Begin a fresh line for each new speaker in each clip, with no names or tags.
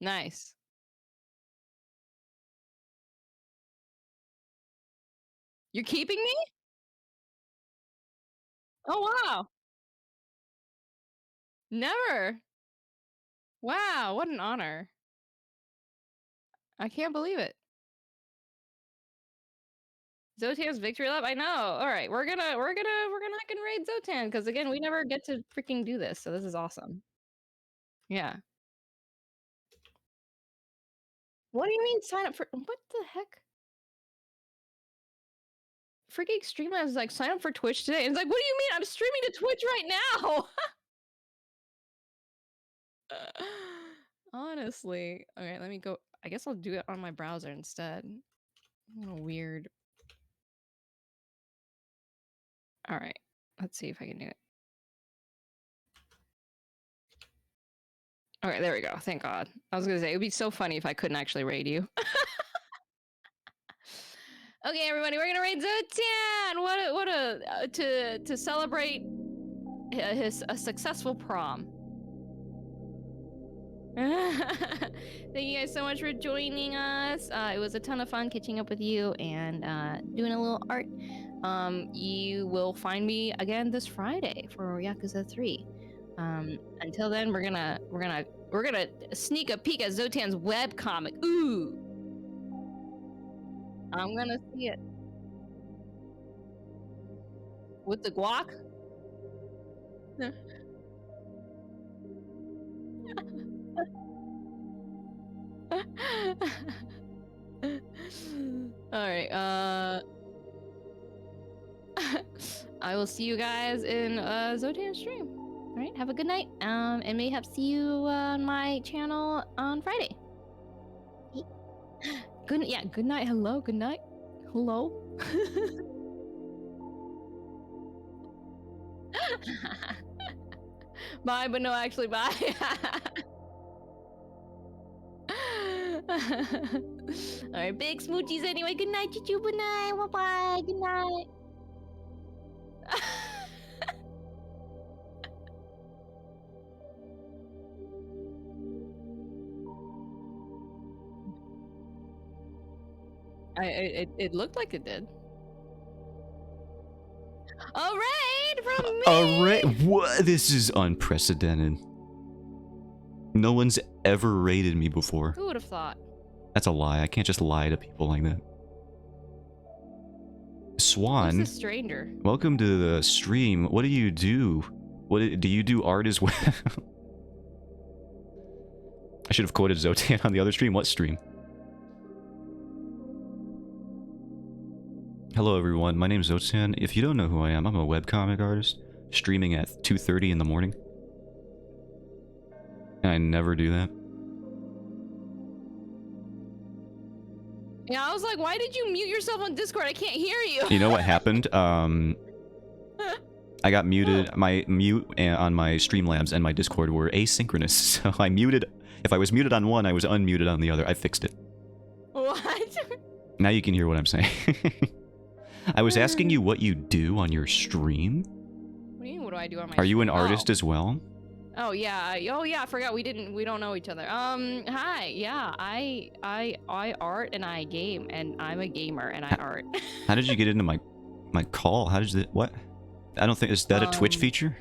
Nice. You're keeping me? Oh, wow. Never. Wow, what an honor. I can't believe it. Zotan's victory lap? I know. Alright, we're gonna hack and raid Zotan, because again, we never get to freaking do this, so this is awesome. Yeah. What do you mean sign up for what the heck? Freaking Streamlabs is like, "Sign up for Twitch today." And it's like, "What do you mean? I'm streaming to Twitch right now!" Honestly. Okay, let me go I guess I'll do it on my browser instead. A little weird. Alright. Let's see if I can do it. Alright, there we go. Thank God. I was gonna say, it would be so funny if I couldn't actually raid you. Okay, everybody, we're gonna raid Zotan! To celebrate a successful prom. Thank you guys so much for joining us. It was a ton of fun catching up with you and doing a little art. You will find me again this Friday for Yakuza 3. Until then, we're gonna sneak a peek at Zotan's webcomic. Ooh, I'm gonna see it with the guac. All right. I will see you guys in Zotan stream. All right. Have a good night. And mayhap see you on my channel on Friday. Good. Yeah. Good night. Hello. Good night. Hello. Bye, but no, actually, bye. All right, big smoochies anyway. Good night, choo good night. Bye bye. Good night. It looked like it did. A raid from me.
A raid? What? This is unprecedented. No one's ever raided me before.
Who would have thought?
That's a lie. I can't just lie to people like that. Swan.
Who's the stranger?
Welcome to the stream. What do you do? What do you do art as well? I should have quoted Zotan on the other stream. What stream? Hello everyone, my name is Zotan. If you don't know who I am, I'm a webcomic artist, streaming at 2:30 in the morning. And I never do that.
Yeah, I was like, why did you mute yourself on Discord? I can't hear you.
You know what happened? I got muted. My mute on my Streamlabs and my Discord were asynchronous, so I muted. If I was muted on one, I was unmuted on the other. I fixed it.
What?
Now you can hear what I'm saying. I was asking you what you do on your stream.
What do you mean? What do I do on my?
Are you an artist as well?
Oh yeah. Oh yeah. I forgot we don't know each other. Hi. Yeah. I art and I game and I'm a gamer and I art.
How did you get into my call? How did it? What? I don't think is that a Twitch feature?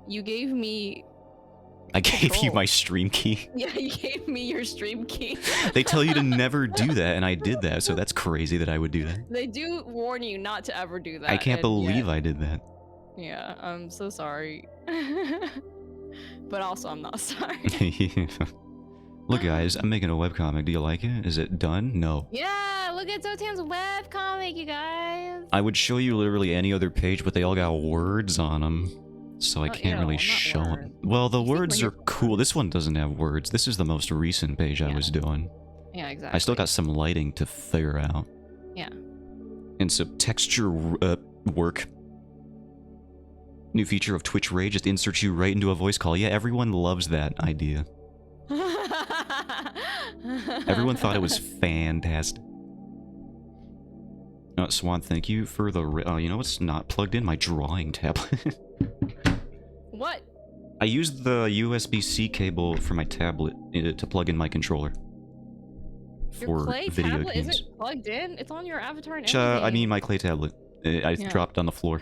You gave me.
I gave you my stream key.
Yeah, you gave me your stream key.
They tell you to never do that, and I did that, so that's crazy that I would do that.
They do warn you not to ever do that.
I can't believe I did that.
Yeah, I'm so sorry. But also, I'm not sorry.
Look, guys, I'm making a webcomic. Do you like it? Is it done? No.
Yeah, look at Zotan's webcomic, you guys.
I would show you literally any other page, but they all got words on them. So I can't really show them. Well, the words are cool. This one doesn't have words. This is the most recent page I was doing.
Yeah, exactly.
I still got some lighting to figure out.
Yeah.
And some texture work. New feature of Twitch Raid, just inserts you right into a voice call. Yeah, everyone loves that idea. Everyone thought it was fantastic. Swan, thank you for the... you know what's not plugged in? My drawing tablet.
What?
I used the USB-C cable for my tablet to plug in my controller.
Your
For
clay
video
tablet
games.
isn't plugged in? It's on your avatar and
I
everything.
mean my clay tablet. I
Yeah.
dropped on the floor.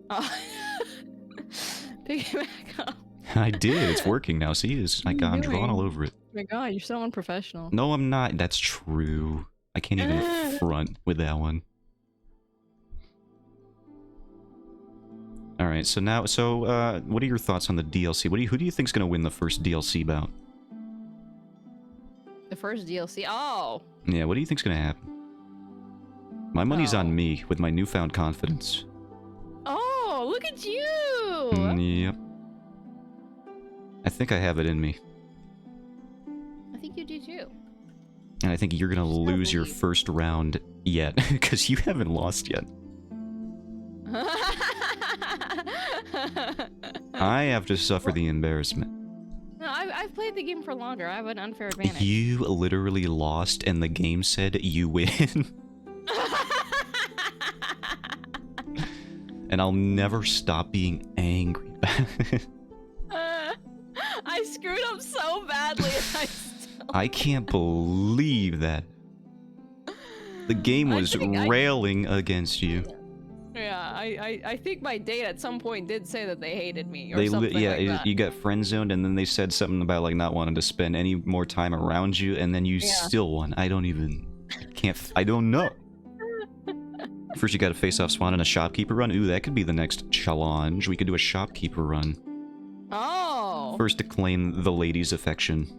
Oh. Pick it back up.
I did. It's working now. See, it's like
What are you
I'm drawn all
doing?
over it.
Oh my god, you're so unprofessional.
No, I'm not. That's true. I can't even front with that one. All right. So now, what are your thoughts on the DLC? Who do you think's gonna win the first DLC bout?
The first DLC. Oh.
Yeah. What do you think's gonna happen? My money's
Oh.
on me with my newfound confidence.
Oh, look at you.
Yep. I think I have it in me.
I think you do too.
And I think you're gonna
Still
lose your
believe.
first round yet, because you haven't lost yet. I have to suffer the embarrassment.
No, I've played the game for longer. I have an unfair advantage.
You literally lost, and the game said you win. And I'll never stop being angry.
I screwed up so badly.
I can't believe that. The game was railing against you.
Yeah, I think my date at some point did say that they hated me or
They
something like that.
you got friend zoned, and then they said something about like not wanting to spend any more time around you, and then you still won. I don't know. First, you got to face off Swan in a shopkeeper run. Ooh, that could be the next challenge. We could do a shopkeeper run.
Oh.
First to claim the lady's affection.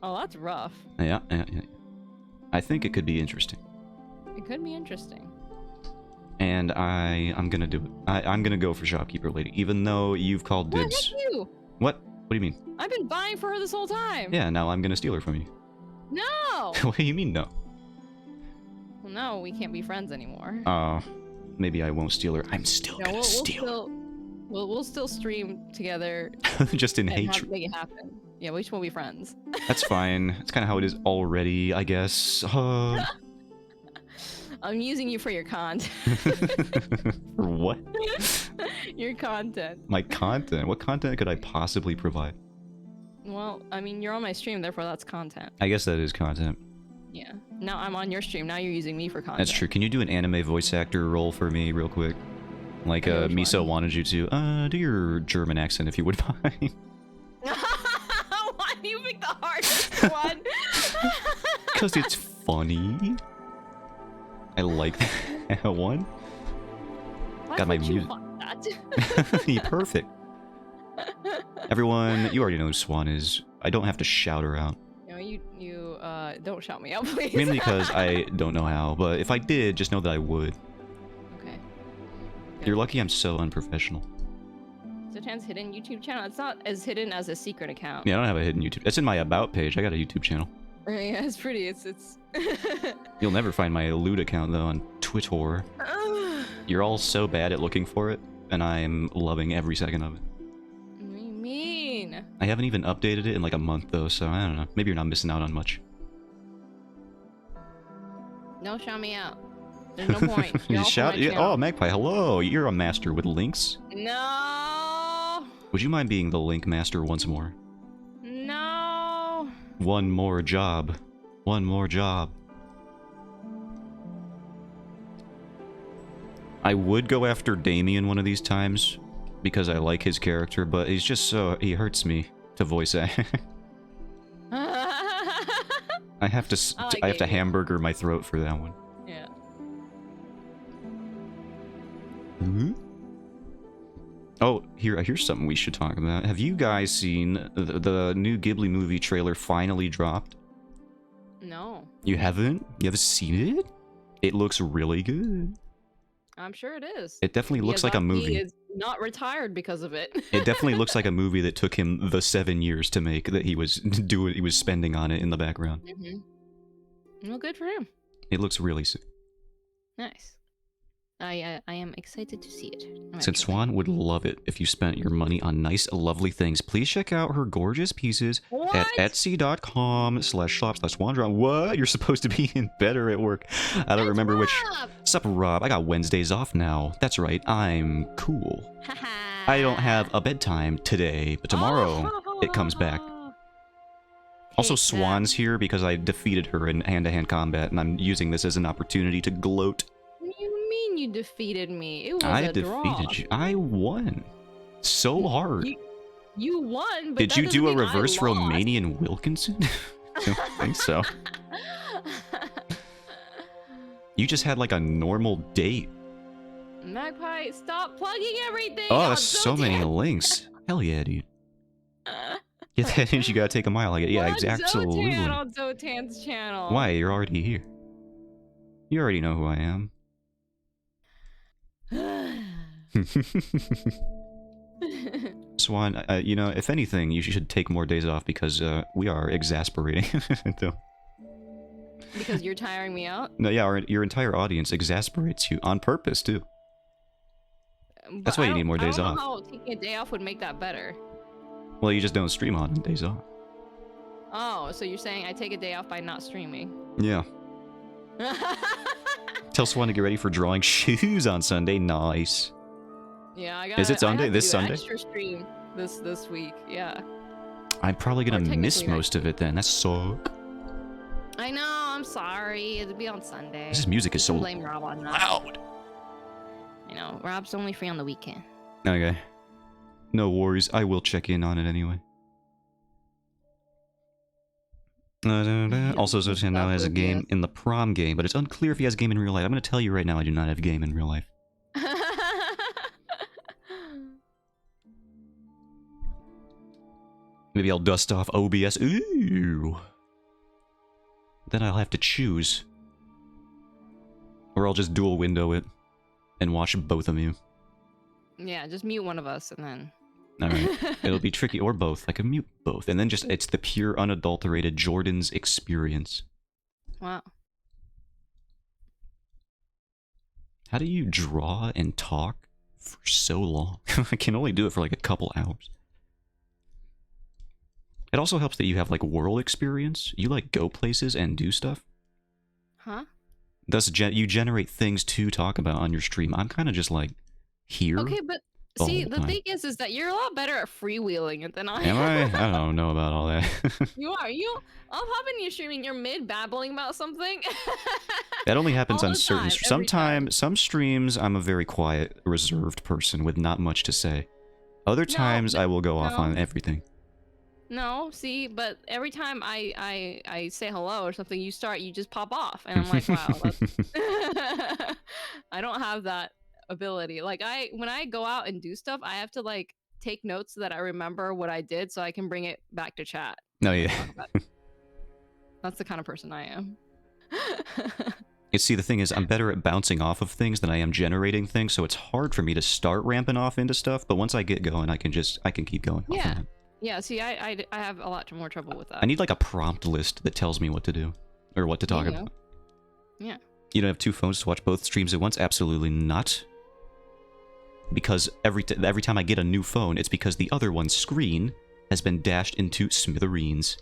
Oh, that's rough.
Yeah. I think it could be interesting.
It could be interesting.
And I'm gonna do it. I'm gonna go for shopkeeper lady, even though you've called
What?
dibs.
Heck you?
What? What do you mean?
I've been buying for her this whole time.
Yeah, now I'm gonna steal her from you.
No.
What do you mean no?
Well, no, we can't be friends anymore.
Maybe I won't steal her. I'm still
No,
gonna
we'll
steal
still we'll still stream together
her. Just in
and
hatred.
make it happen. Yeah, we just won't be friends.
That's fine. That's kind of how it is already, I guess.
I'm using you for your content.
For what?
Your content.
My content? What content could I possibly provide?
Well, I mean, you're on my stream, therefore that's content.
I guess that is content.
Yeah. Now I'm on your stream. Now you're using me for content.
That's true. Can you do an anime voice actor role for me real quick? Like
Okay, which
Miso
one?
wanted you to. Do your German accent if you would mind.
Why do you pick the hardest one?
Because it's funny. I like that one.
Why
Got my
would you
music.
want that?
You're perfect. Everyone, you already know who Swan is. I don't have to shout her out.
No, you don't shout me out, please.
Mainly because I don't know how, but if I did, just know that I would.
Okay.
You're lucky I'm so unprofessional.
Zotan's hidden YouTube channel. It's not as hidden as a secret account.
Yeah, I don't have a hidden YouTube. It's in my About page. I got a YouTube channel.
Yeah, it's pretty. It's.
You'll never find my loot account, though, on Twitter. You're all so bad at looking for it, and I'm loving every second of it.
What do you mean?
I haven't even updated it in like a month, though, so I don't know. Maybe you're not missing out on much.
Don't shout me out. There's no point.
You
You're off
shout?
my
Yeah,
channel.
oh, Magpie, hello! You're a master with links.
No.
Would you mind being the link master once more?
No.
One more job. One more job. I would go after Damien one of these times, because I like his character, but he's just so... he hurts me to voice act. I have to
I like
I have to
Damien.
hamburger my throat for that one.
Yeah.
Oh, here's something we should talk about. Have you guys seen the new Ghibli movie trailer finally dropped?
No.
You haven't? You haven't seen it? It looks really good.
I'm sure it is.
It definitely looks like a
Miyazaki
movie.
is not retired because of it.
It definitely looks like a movie that took him the 7 years to make, that he was spending on it in the background.
Well, good for him.
It looks really sick.
Nice. I am excited to see it.
Since Swan would love it if you spent your money on nice, lovely things, please check out her gorgeous pieces at
What?
etsy.com/shop/SwanDraw. What? You're supposed to be in bed or at work. I don't remember which.
Up.
Sup, Rob? I got Wednesdays off now. That's right, I'm cool.
Haha.
I don't have a bedtime today, but tomorrow it comes back. Also,
Hate
Swan's
that.
here because I defeated her in hand-to-hand combat, and I'm using this as an opportunity to gloat.
What do you mean you defeated me? It was
I
a draw.
defeated you. I won. So hard.
You won, but
Did
that
you
doesn't
do a
mean I
reverse
lost.
Romanian Wilkinson? I don't think so. You just had like a normal date.
Magpie, stop plugging everything.
Oh,
on
that's so many
Zodiac.
links. Hell yeah, dude. Get that in, you gotta take a mile. Like, yeah,
Plug
absolutely.
Zotan on Zotan's channel.
Why? You're already here. You already know who I am. Swan, you know, if anything, you should take more days off because we are exasperating.
Because you're tiring me out?
No, yeah, your entire audience exasperates you on purpose, too. That's why you need more days
I don't
off.
know how taking a day off would make that better.
Well, you just don't stream on days off.
Oh, so you're saying I take a day off by not streaming?
Yeah. Tell Swan to get ready for drawing shoes on Sunday. Nice.
Yeah, I got.
Is it Sunday?
I have to
This
do
Sunday?
Extra stream this week. Yeah.
I'm probably gonna
Or
miss
technically
most of it then. That sucks.
I know. I'm sorry. It'll be on Sunday.
This music is
You
so
can blame Rob on that.
loud.
You know, Rob's only free on the weekend.
Okay. No worries. I will check in on it anyway. Also, Zotan now has a game in the prom game, but it's unclear if he has a game in real life. I'm going to tell you right now, I do not have a game in real life. Maybe I'll dust off OBS. Ooh. Then I'll have to choose. Or I'll just dual window it and watch both of you.
Yeah, just mute one of us and then.
Alright. It'll be tricky, or both. I can mute both. And then just, it's the pure, unadulterated Jordan's experience.
Wow.
How do you draw and talk for so long? I can only do it for like a couple hours. It also helps that you have like world experience. You like go places and do stuff.
Huh?
Thus, you generate things to talk about on your stream. I'm kind of just like here.
Okay, but
the
see,
whole
the
time.
thing is that you're a lot better at freewheeling than I
Am I?
am.
I don't know about all that.
You are. I'll hop in your stream and you're mid babbling about something.
That only happens
All
on
the
certain.
time, every time.
Some streams, I'm a very quiet, reserved person with not much to say. Other times, I will go off
no.
on everything.
No, see, but every time I say hello or something, you just pop off, and I'm like, wow, that's... I don't have that ability. Like when I go out and do stuff, I have to like take notes so that I remember what I did, so I can bring it back to chat.
No, yeah.
That's the kind of person I am.
See, the thing is, I'm better at bouncing off of things than I am generating things, so it's hard for me to start ramping off into stuff. But once I get going, I can keep going. Off
Yeah.
of it.
Yeah, see, I have a lot more trouble with that.
I need like a prompt list that tells me what to do or what to talk
There you
about.
go. Yeah.
You don't have two phones to watch both streams at once? Absolutely not. Because every time I get a new phone, it's because the other one's screen has been dashed into smithereens.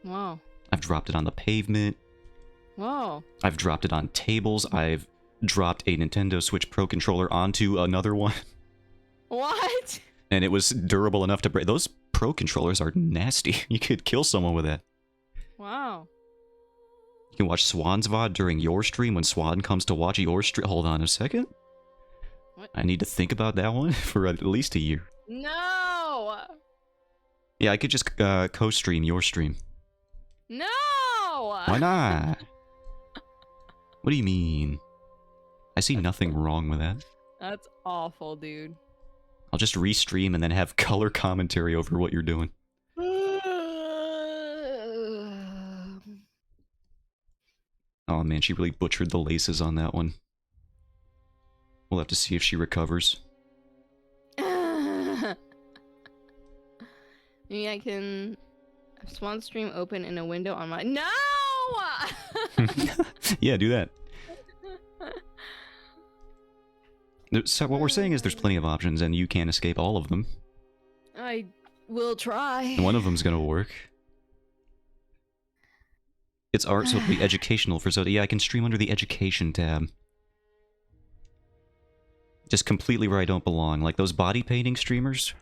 Whoa.
I've dropped it on the pavement.
Whoa.
I've dropped it on tables. I've dropped a Nintendo Switch Pro controller onto another one.
What?
And it was durable enough to break. Those Pro controllers are nasty. You could kill someone with that.
Wow.
You can watch Swan's VOD during your stream when Swan comes to watch your stream. Hold on a second.
What?
I need to think about that one for at least a year.
No.
Yeah, I could just co-stream your stream.
No.
Why not? What do you mean? I see nothing wrong with that.
That's awful, dude.
I'll just restream and then have color commentary over what you're doing. Oh man, she really butchered the laces on that one. We'll have to see if she recovers.
Maybe I can have Swan stream open in a window on my... No!
Yeah, do that. So what we're saying is there's plenty of options and you can't escape all of them.
I will try.
One of them's gonna work. It's art, so it'll be educational for Zoda. Yeah, I can stream under the education tab. Just completely where I don't belong. Like those body painting streamers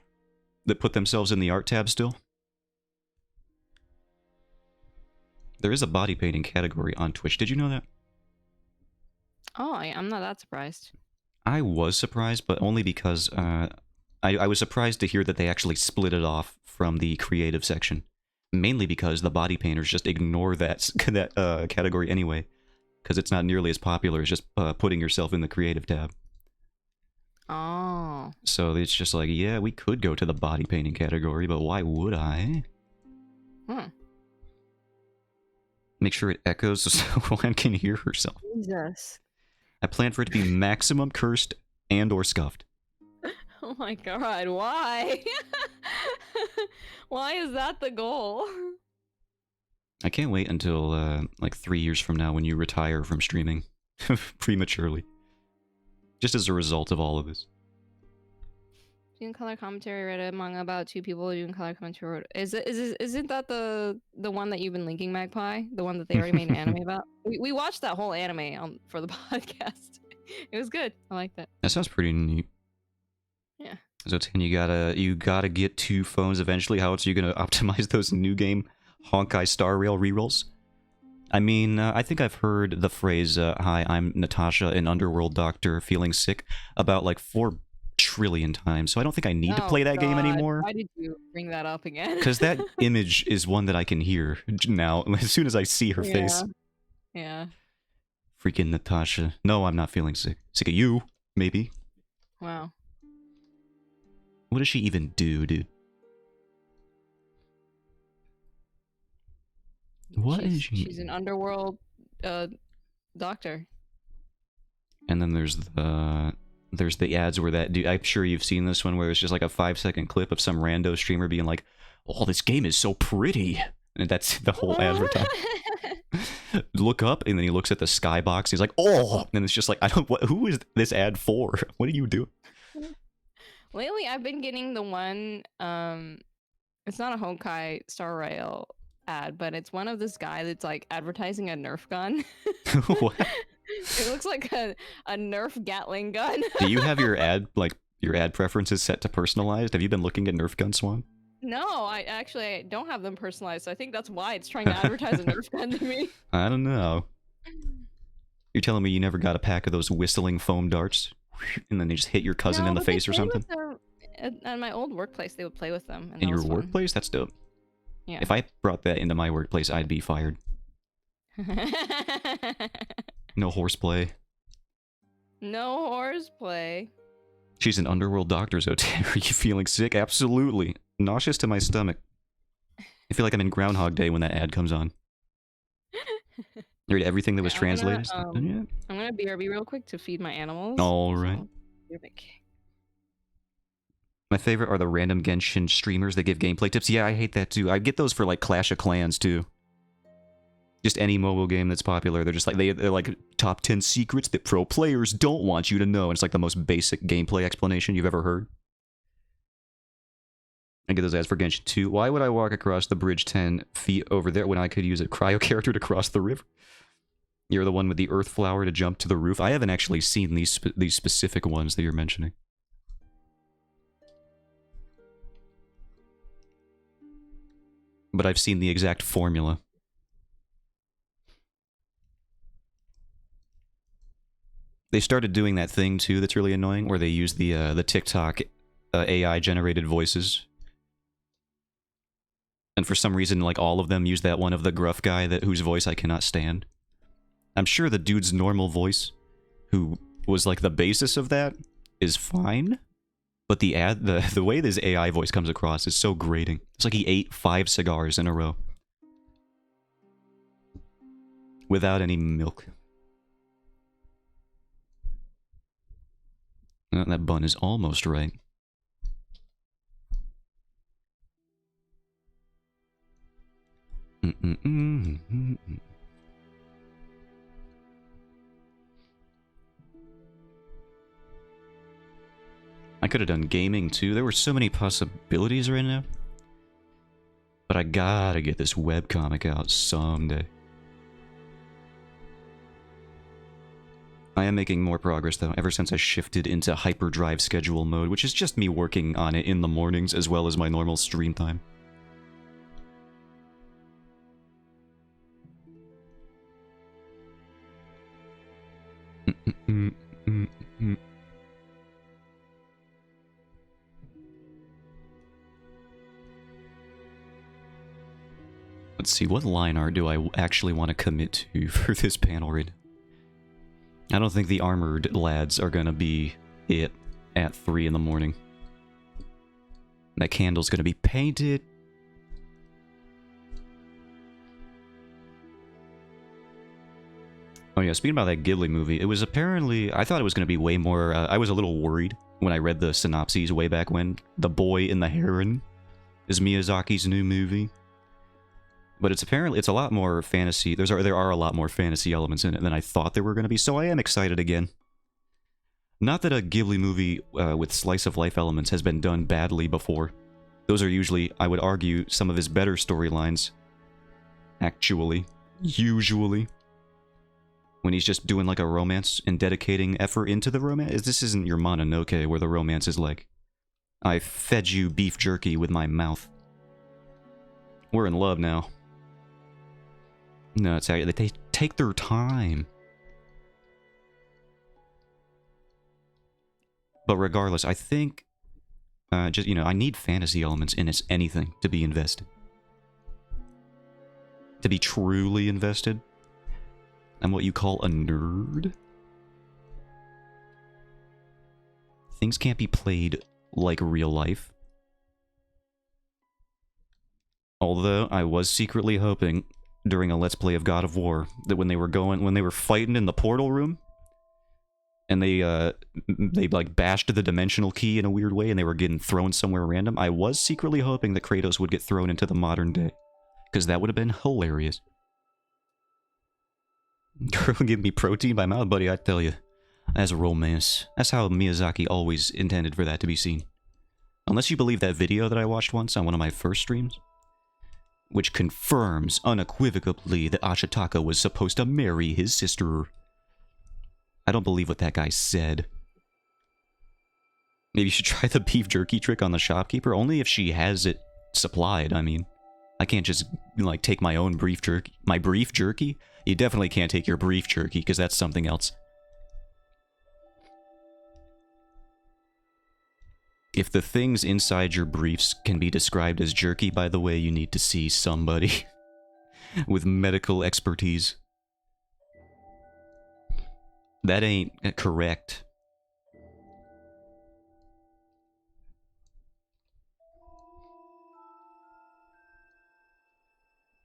that put themselves in the art tab still. There is a body painting category on Twitch. Did you know that?
Oh, I'm not that surprised.
I was surprised, but only because I was surprised to hear that they actually split it off from the creative section. Mainly because the body painters just ignore that category anyway, because it's not nearly as popular as just putting yourself in the creative tab.
Oh.
So it's just like, yeah, we could go to the body painting category, but why would I? Make sure it echoes so one can hear herself.
Jesus.
I plan for it to be maximum cursed and or scuffed.
Oh my god, why? Why is that the goal?
I can't wait until like 3 years from now when you retire from streaming prematurely. Just as a result of all of this.
Doing color commentary, read a manga about 2 people doing color commentary. Isn't that the one that you've been linking, Magpie? The one that they already made an anime about? We watched that whole anime for the podcast. It was good. I liked it.
That sounds pretty neat.
Yeah.
So Tan, you gotta get 2 phones eventually. How else are you gonna optimize those new game Honkai Star Rail rerolls? I mean, I think I've heard the phrase, hi, I'm Natasha, an underworld doctor feeling sick, about like 4 trillion times, so I don't think I need to play that game anymore.
Why did you bring that up again?
Because that image is one that I can hear now, as soon as I see her face.
Yeah.
Freaking Natasha. No, I'm not feeling sick. Sick of you, maybe.
Wow.
What does she even do, dude? What is she?
She's an underworld doctor.
And then there's the ads where that dude, I'm sure you've seen this one where it's just like a 5-second clip of some rando streamer being like, "Oh, this game is so pretty," and that's the whole advertisement. Look up, and then he looks at the skybox. He's like, "Oh," and it's just like, who is this ad for? What are you doing?
Lately, I've been getting the one. It's not a Honkai Star Rail ad, but it's one of this guy that's like advertising a Nerf gun.
What?
It looks like a Nerf Gatling gun.
Do you have your ad preferences set to personalized? Have you been looking at Nerf gun, Swan?
No, I don't have them personalized, so I think that's why it's trying to advertise a Nerf gun to me.
I don't know. You're telling me you never got a pack of those whistling foam darts? And then they just hit your cousin in the face or something?
At my old workplace, they would play with them. And
in your workplace? That's dope.
Yeah.
If I brought that into my workplace, I'd be fired. No horseplay.
No horseplay.
She's an underworld doctor, so are you feeling sick? Absolutely. Nauseous to my stomach. I feel like I'm in Groundhog Day when that ad comes on. You read everything that was translated?
I'm gonna BRB real quick to feed my animals.
Alright. My favorite are the random Genshin streamers that give gameplay tips. Yeah, I hate that too. I get those for like Clash of Clans too. Just any mobile game that's popular. They're just like, they're like top 10 secrets that pro players don't want you to know. And it's like the most basic gameplay explanation you've ever heard. I get those ads for Genshin 2. Why would I walk across the bridge 10 feet over there when I could use a cryo character to cross the river? You're the one with the earth flower to jump to the roof. I haven't actually seen these specific ones that you're mentioning. But I've seen the exact formula. They started doing that thing too that's really annoying, where they use the TikTok AI generated voices. And for some reason, like, all of them use that one of the gruff guy whose voice I cannot stand. I'm sure the dude's normal voice, who was like the basis of that, is fine. But the way this AI voice comes across is so grating. It's like he ate 5 cigars in a row. Without any milk. That bun is almost right. I could have done gaming too. There were so many possibilities right now. But I gotta get this webcomic out someday. I am making more progress, though, ever since I shifted into hyperdrive schedule mode, which is just me working on it in the mornings as well as my normal stream time. Let's see, what line art do I actually want to commit to for this panel read? I don't think the armored lads are gonna be it at 3 in the morning. That candle's gonna be painted. Oh yeah, speaking about that Ghibli movie, it was apparently... I thought it was gonna be way more... I was a little worried when I read the synopses way back when. The Boy and the Heron is Miyazaki's new movie. But it's apparently, it's a lot more fantasy. There are a lot more fantasy elements in it than I thought there were going to be, so I am excited again. Not that a Ghibli movie with slice-of-life elements has been done badly before. Those are usually, I would argue, some of his better storylines. Actually. Usually. When he's just doing like a romance and dedicating effort into the romance. This isn't your Mononoke where the romance is like, I fed you beef jerky with my mouth. We're in love now. No, it's they take their time. But regardless, I think just, you know, I need fantasy elements in anything to be invested. To be truly invested. I'm what you call a nerd. Things can't be played like real life. Although I was secretly hoping during a Let's Play of God of War that when they were fighting in the portal room and they like bashed the dimensional key in a weird way and they were getting thrown somewhere random, I was secretly hoping that Kratos would get thrown into the modern day, because that would have been hilarious. Girl, give me protein by mouth, buddy, I tell you. That's romance. That's how Miyazaki always intended for that to be seen. Unless you believe that video that I watched once on one of my first streams, which confirms unequivocally that Ashitaka was supposed to marry his sister. I don't believe what that guy said. Maybe you should try the beef jerky trick on the shopkeeper, only if she has it supplied, I mean. I can't just, like, take my own beef jerky. My beef jerky? You definitely can't take your beef jerky, because that's something else. If the things inside your briefs can be described as jerky, by the way, you need to see somebody with medical expertise. That ain't correct.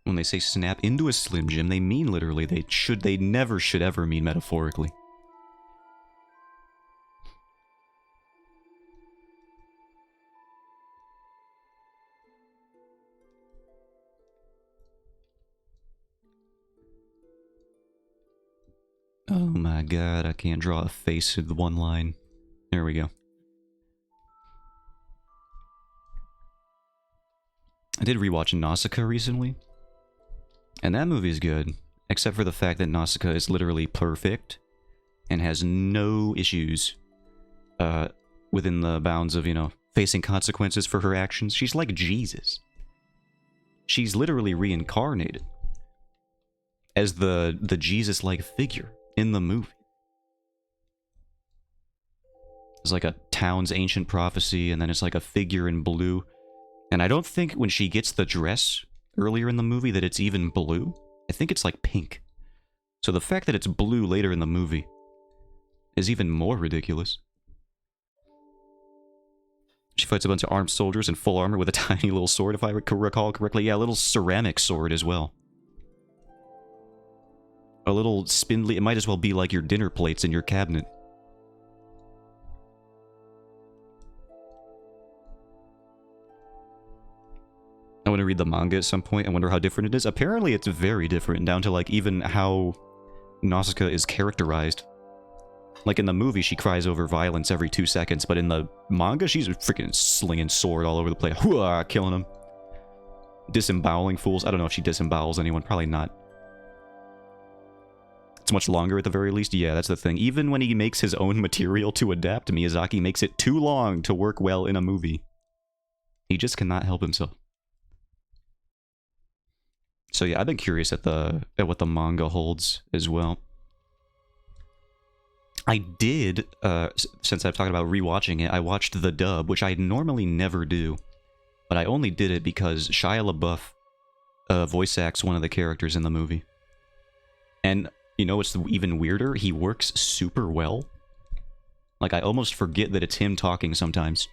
When they say snap into a Slim Jim, they mean literally. They never should ever mean metaphorically. Oh my god, I can't draw a face with one line. There we go. I did rewatch Nausicaa recently. And that movie is good, except for the fact that Nausicaa is literally perfect and has no issues within the bounds of, you know, facing consequences for her actions. She's like Jesus. She's literally reincarnated as the Jesus-like figure in the movie. It's like a town's ancient prophecy, and then it's like a figure in blue. And I don't think when she gets the dress earlier in the movie that it's even blue. I think it's like pink. So the fact that it's blue later in the movie is even more ridiculous. She fights a bunch of armed soldiers in full armor with a tiny little sword, if I recall correctly. Yeah, a little ceramic sword as well. A little spindly, it might as well be like your dinner plates in your cabinet. I want to read the manga at some point. I wonder how different it is. Apparently it's very different, down to like even how Nausicaa is characterized. Like in the movie, she cries over violence every 2 seconds, but in the manga, she's freaking slinging sword all over the place. Hooah, killing them. Disemboweling fools. I don't know if she disembowels anyone. Probably not. It's much longer at the very least. Yeah, that's the thing. Even when he makes his own material to adapt, Miyazaki makes it too long to work well in a movie. He just cannot help himself. So yeah, I've been curious at what the manga holds as well. I did, since I've talked about rewatching it, I watched the dub, which I normally never do. But I only did it because Shia LaBeouf voice acts one of the characters in the movie. And you know what's even weirder? He works super well. Like, I almost forget that it's him talking sometimes.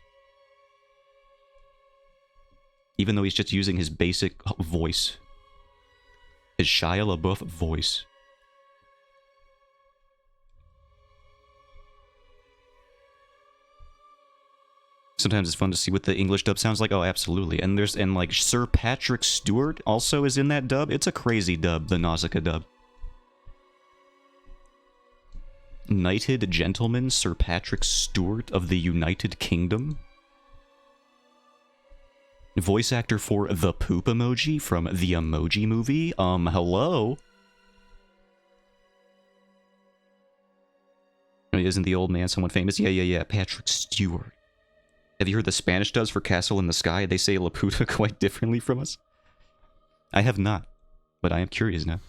Even though he's just using his basic voice. His Shia LaBeouf voice. Sometimes it's fun to see what the English dub sounds like. Oh, absolutely. And like Sir Patrick Stewart also is in that dub. It's a crazy dub, the Nausicaa dub. Knighted Gentleman Sir Patrick Stewart of the United Kingdom. Voice actor for the poop emoji from the Emoji Movie. Hello? Isn't the old man someone famous? Yeah. Patrick Stewart. Have you heard the Spanish dubs for Castle in the Sky? They say Laputa quite differently from us. I have not, but I am curious now.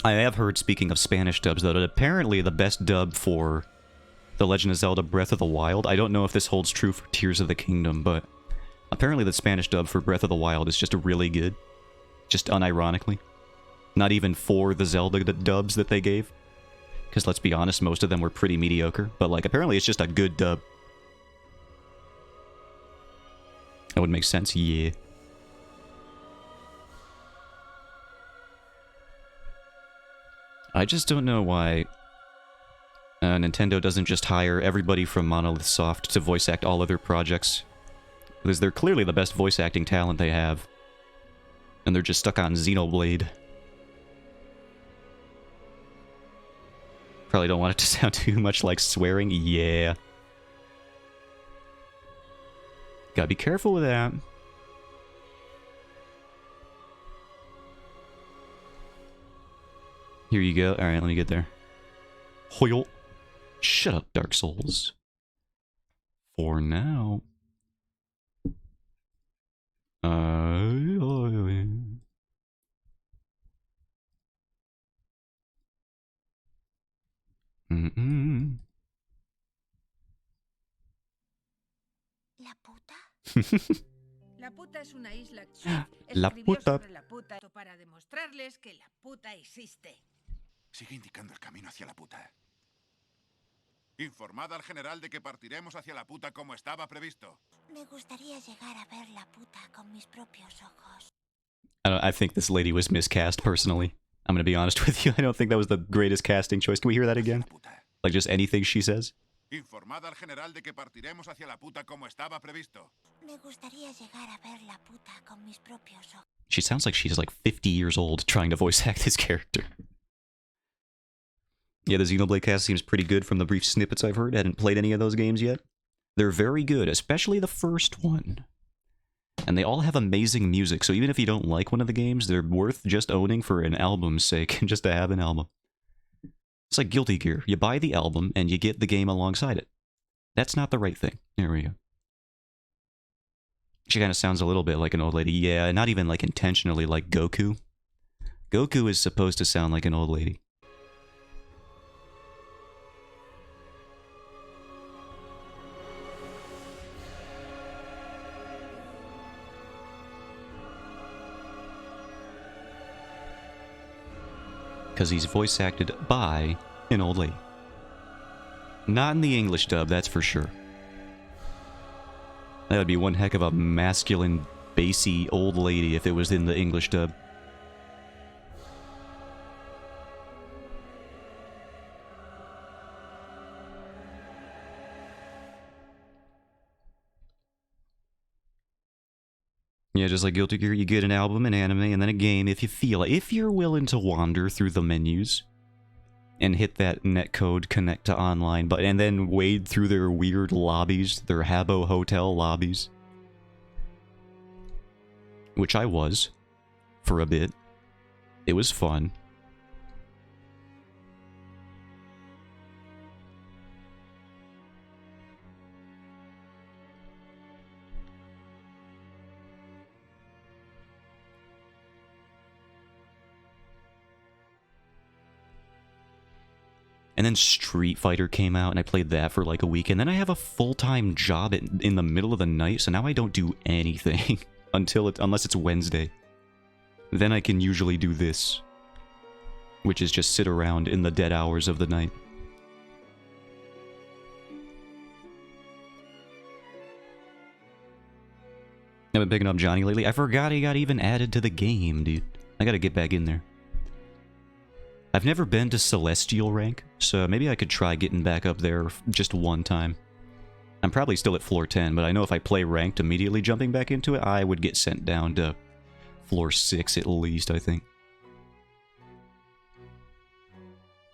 I have heard, speaking of Spanish dubs, though, that apparently the best dub for The Legend of Zelda Breath of the Wild, I don't know if this holds true for Tears of the Kingdom, but apparently the Spanish dub for Breath of the Wild is just really good. Just unironically. Not even for the Zelda dubs that they gave. Because let's be honest, most of them were pretty mediocre. But like, apparently it's just a good dub. That would make sense, yeah. I just don't know why Nintendo doesn't just hire everybody from Monolith Soft to voice act all of their projects. Because they're clearly the best voice acting talent they have. And they're just stuck on Xenoblade. Probably don't want it to sound too much like swearing. Yeah. Gotta be careful with that. Here you go. Alright, let me get there. Hoyl. Shut up, Dark Souls. For now.
La puta.
La puta es una isla.
La
Escribió
puta.
sobre la puta para demostrarles que la puta existe.
Sigue indicando el camino hacia la puta. Informad al general de que partiremos hacia la puta como estaba previsto.
Me gustaría llegar a ver la puta con mis propios ojos.
I think this lady was miscast, personally. I'm gonna be honest with you. I don't think that was the greatest casting choice. Can we hear that again? Like, just anything she says?
Informad al general de que partiremos hacia la puta como estaba previsto.
Me gustaría llegar a ver la puta con mis propios ojos.
She sounds like she's like 50 years old trying to voice act this character. Yeah, the Xenoblade cast seems pretty good from the brief snippets I've heard. I hadn't played any of those games yet. They're very good, especially the first one. And they all have amazing music, so even if you don't like one of the games, they're worth just owning for an album's sake, just to have an album. It's like Guilty Gear. You buy the album, and you get the game alongside it. That's not the right thing. There we go. She kind of sounds a little bit like an old lady. Yeah, not even like intentionally like Goku. Goku is supposed to sound like an old lady. Because he's voice acted by an old lady. Not in the English dub, that's for sure. That would be one heck of a masculine, bassy old lady if it was in the English dub. Yeah, just like Guilty Gear, you get an album, an anime, and then a game if you feel it. If you're willing to wander through the menus and hit that netcode connect to online button, and then wade through their weird lobbies, their Habbo Hotel lobbies. Which I was, for a bit. It was fun. And then Street Fighter came out, and I played that for like a week. And then I have a full-time job in the middle of the night, so now I don't do anything unless it's Wednesday. Then I can usually do this, which is just sit around in the dead hours of the night. I've been picking up Johnny lately. I forgot he got even added to the game, dude. I gotta get back in there. I've never been to Celestial rank, so maybe I could try getting back up there just one time. I'm probably still at floor 10, but I know if I play ranked immediately jumping back into it, I would get sent down to floor 6 at least, I think.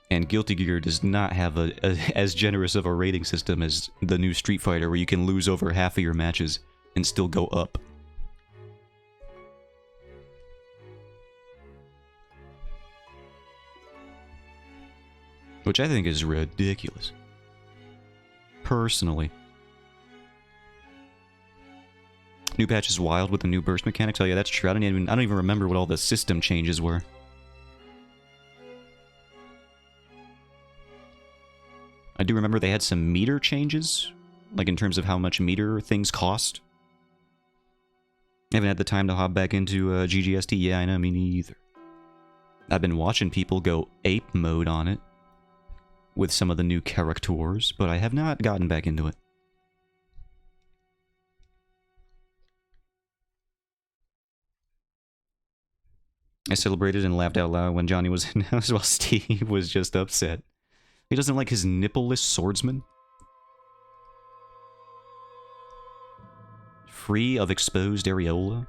And Guilty Gear does not have as generous of a rating system as the new Street Fighter, where you can lose over half of your matches and still go up. Which I think is ridiculous. Personally. New patch is wild with the new burst mechanics. Oh yeah, that's true. I don't even remember what all the system changes were. I do remember they had some meter changes, like in terms of how much meter things cost. I haven't had the time to hop back into GGST. Yeah, I know, me neither. I've been watching people go ape mode on it with some of the new characters, but I have not gotten back into it. I celebrated and laughed out loud when Johnny was announced while Steve was just upset. He doesn't like his nippleless swordsman? Free of exposed areola?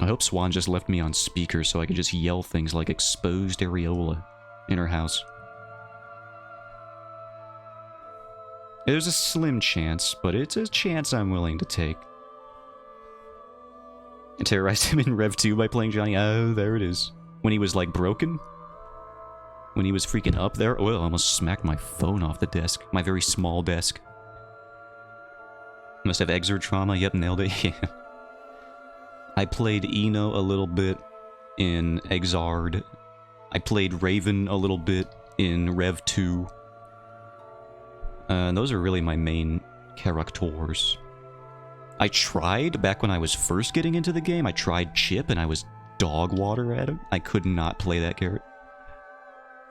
I hope Swan just left me on speaker so I could just yell things like exposed areola in her house. There's a slim chance, but it's a chance I'm willing to take. I terrorized him in Rev 2 by playing Johnny. Oh, there it is. When he was, like, broken? When he was freaking up there? Oh, I almost smacked my phone off the desk. My very small desk. Must have Exer trauma. Yep, nailed it. Yeah. I played Eno a little bit in Exard. I played Raven a little bit in Rev 2. Those are really my main characters. I tried, back when I was first getting into the game, I tried Chip and I was dog water at him. I could not play that character.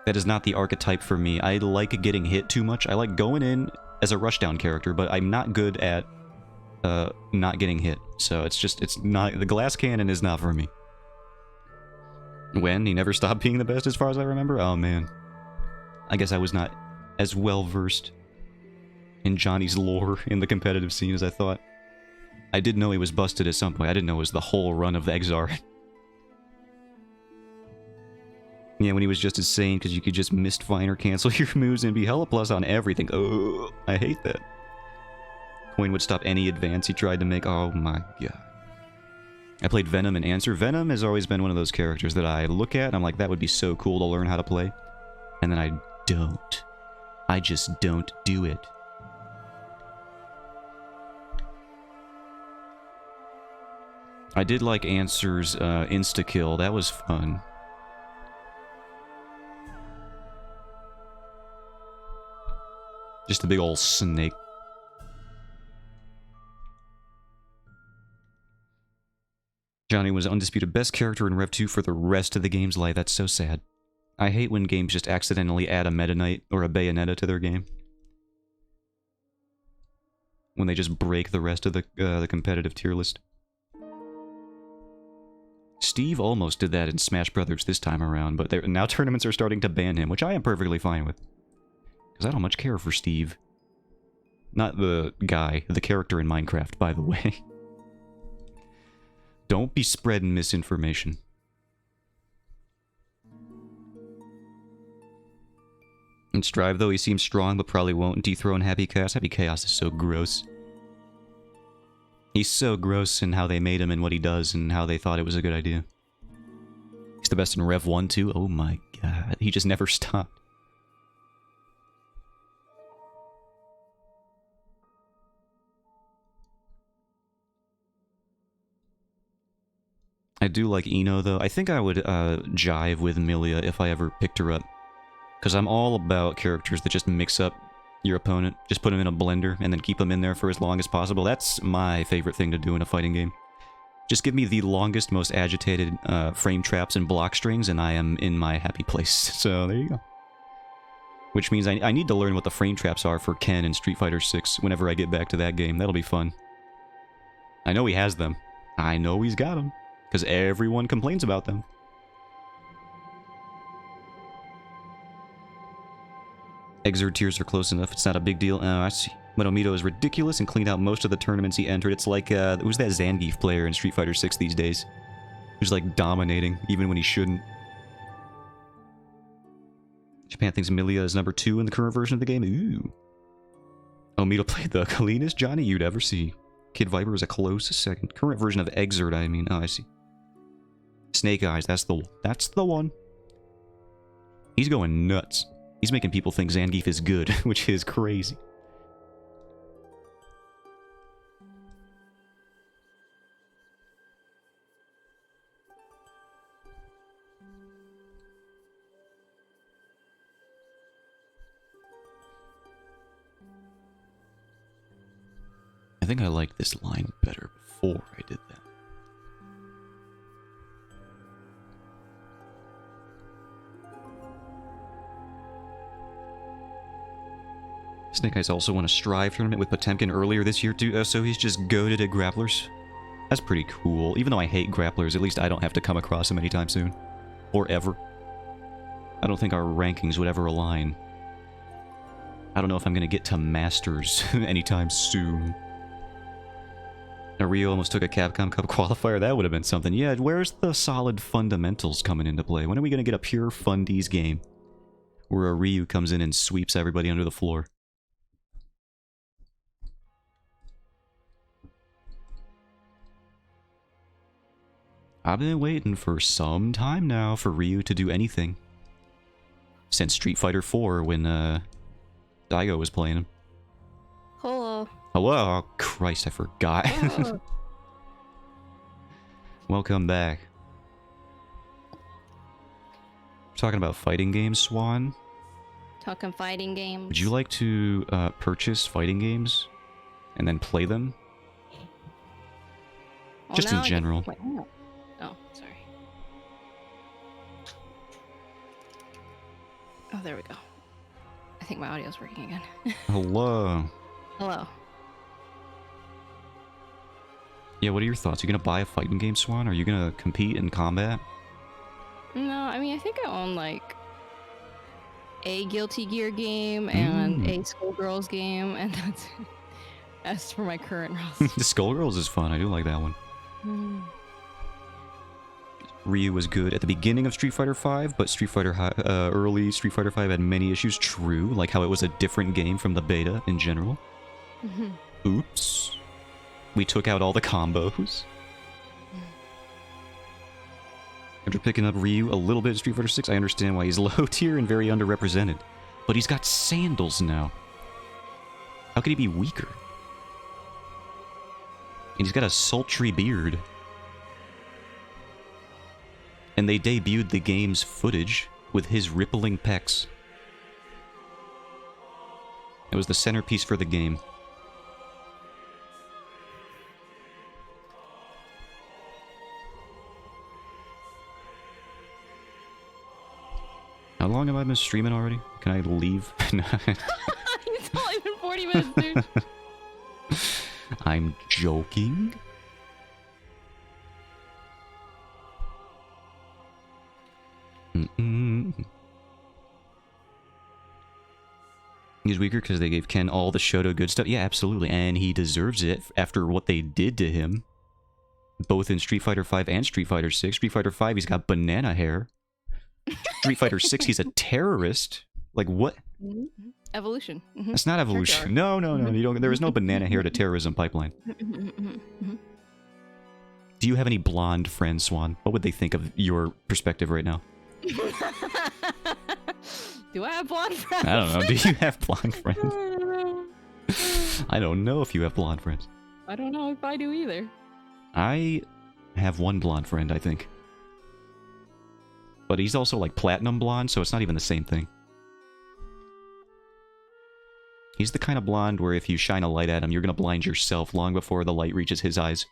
That is not the archetype for me. I like getting hit too much. I like going in as a rushdown character, but I'm not good at not getting hit. So it's not, the glass cannon is not for me. When? He never stopped being the best as far as I remember? Oh man. I guess I was not as well versed in Johnny's lore in the competitive scene as I thought. I did know he was busted at some point. I didn't know it was the whole run of the Exar. Yeah, when he was just insane because you could just misfire or cancel your moves and be hella plus on everything. Oh, I hate that. Coin would stop any advance he tried to make. Oh my god. I played Venom and Answer. Venom has always been one of those characters that I look at and I'm like, that would be so cool to learn how to play. And then I don't. I just don't do it. I did like Answer's insta-kill. That was fun. Just a big old snake. Johnny was undisputed best character in Rev 2 for the rest of the game's life. That's so sad. I hate when games just accidentally add a Meta Knight or a Bayonetta to their game. When they just break the rest of the competitive tier list. Steve almost did that in Smash Brothers this time around, but now tournaments are starting to ban him, which I am perfectly fine with. Because I don't much care for Steve. Not the guy, the character in Minecraft, by the way. Don't be spreading misinformation. In Strive, though, he seems strong, but probably won't dethrone Happy Chaos. Happy Chaos is so gross. He's so gross in how they made him and what he does and how they thought it was a good idea. He's the best in Rev 1, too. Oh my god. He just never stopped. I do like Ino, though. I think I would jive with Milia if I ever picked her up. Because I'm all about characters that just mix up your opponent. Just put them in a blender and then keep them in there for as long as possible. That's my favorite thing to do in a fighting game. Just give me the longest, most agitated frame traps and block strings, and I am in my happy place. So there you go. Which means I need to learn what the frame traps are for Ken in Street Fighter 6 whenever I get back to that game. That'll be fun. I know he has them. I know he's got them. Because everyone complains about them. Exert tiers are close enough. It's not a big deal. Oh, I see. Monomito is ridiculous and cleaned out most of the tournaments he entered. It's like, who's that Zangief player in Street Fighter 6 these days? Who's like dominating, even when he shouldn't. Japan thinks Milia is number 2 in the current version of the game. Ooh. Omito played the cleanest Johnny you'd ever see. Kid Viper is a close second. Current version of Exert, I mean. Oh, I see. Snake Eyes, that's the one. He's going nuts. He's making people think Zangief is good, which is crazy. I think I liked this line better before I did that. Snake Eyes also won a Strive tournament with Potemkin earlier this year too, so he's just goated at grapplers. That's pretty cool. Even though I hate grapplers, at least I don't have to come across them anytime soon. Or ever. I don't think our rankings would ever align. I don't know if I'm gonna get to Masters anytime soon. Rio almost took a Capcom Cup qualifier. That would have been something. Yeah, where's the solid fundamentals coming into play? When are we gonna get a pure fundies game? Where a Ryu comes in and sweeps everybody under the floor. I've been waiting for some time now for Ryu to do anything. Since Street Fighter 4 when Daigo was playing him.
Hello.
Hello? Oh, Christ, I forgot.
Oh.
Welcome back. We're talking about fighting games, Swan.
Talking fighting games.
Would you like to purchase fighting games and then play them?
Well,
Just in
now I
general.
can play- Oh, sorry. Oh, there we go. I think my audio's working again.
Hello.
Hello.
Yeah, what are your thoughts? You gonna buy a fighting game, Swan? Are you gonna compete in combat?
No, I mean, I think I own like a Guilty Gear game and a Skullgirls game, and that's it. As for my current roster.
The Skullgirls is fun. I do like that one. Ryu was good at the beginning of Street Fighter V, but early Street Fighter V had many issues. True, like how it was a different game from the beta in general. Oops. We took out all the combos. After picking up Ryu a little bit in Street Fighter 6, I understand why he's low tier and very underrepresented. But he's got sandals now. How could he be weaker? And he's got a sultry beard. And they debuted the game's footage with his rippling pecs. It was the centerpiece for the game. How long have I been streaming already? Can I leave?
It's only been 40 minutes, dude.
I'm joking. He's weaker because they gave Ken all the Shoto good stuff. Yeah, absolutely. And he deserves it after what they did to him. Both in Street Fighter V and Street Fighter 6. Street Fighter V, he's got banana hair. Street Fighter 6, he's a terrorist. Like, what?
Evolution.
That's not evolution. No. You don't. There is no banana hair to terrorism pipeline. Do you have any blonde friends, Swan? What would they think of your perspective right now?
Do I have blonde friends?
I don't know. Do you have blonde friends?
I don't know.
I don't know if you have blonde friends.
I don't know if I do either.
I I have one blonde friend, I think. But he's also like platinum blonde, so it's not even the same thing. He's the kind of blonde where if you shine a light at him, you're gonna blind yourself long before the light reaches his eyes.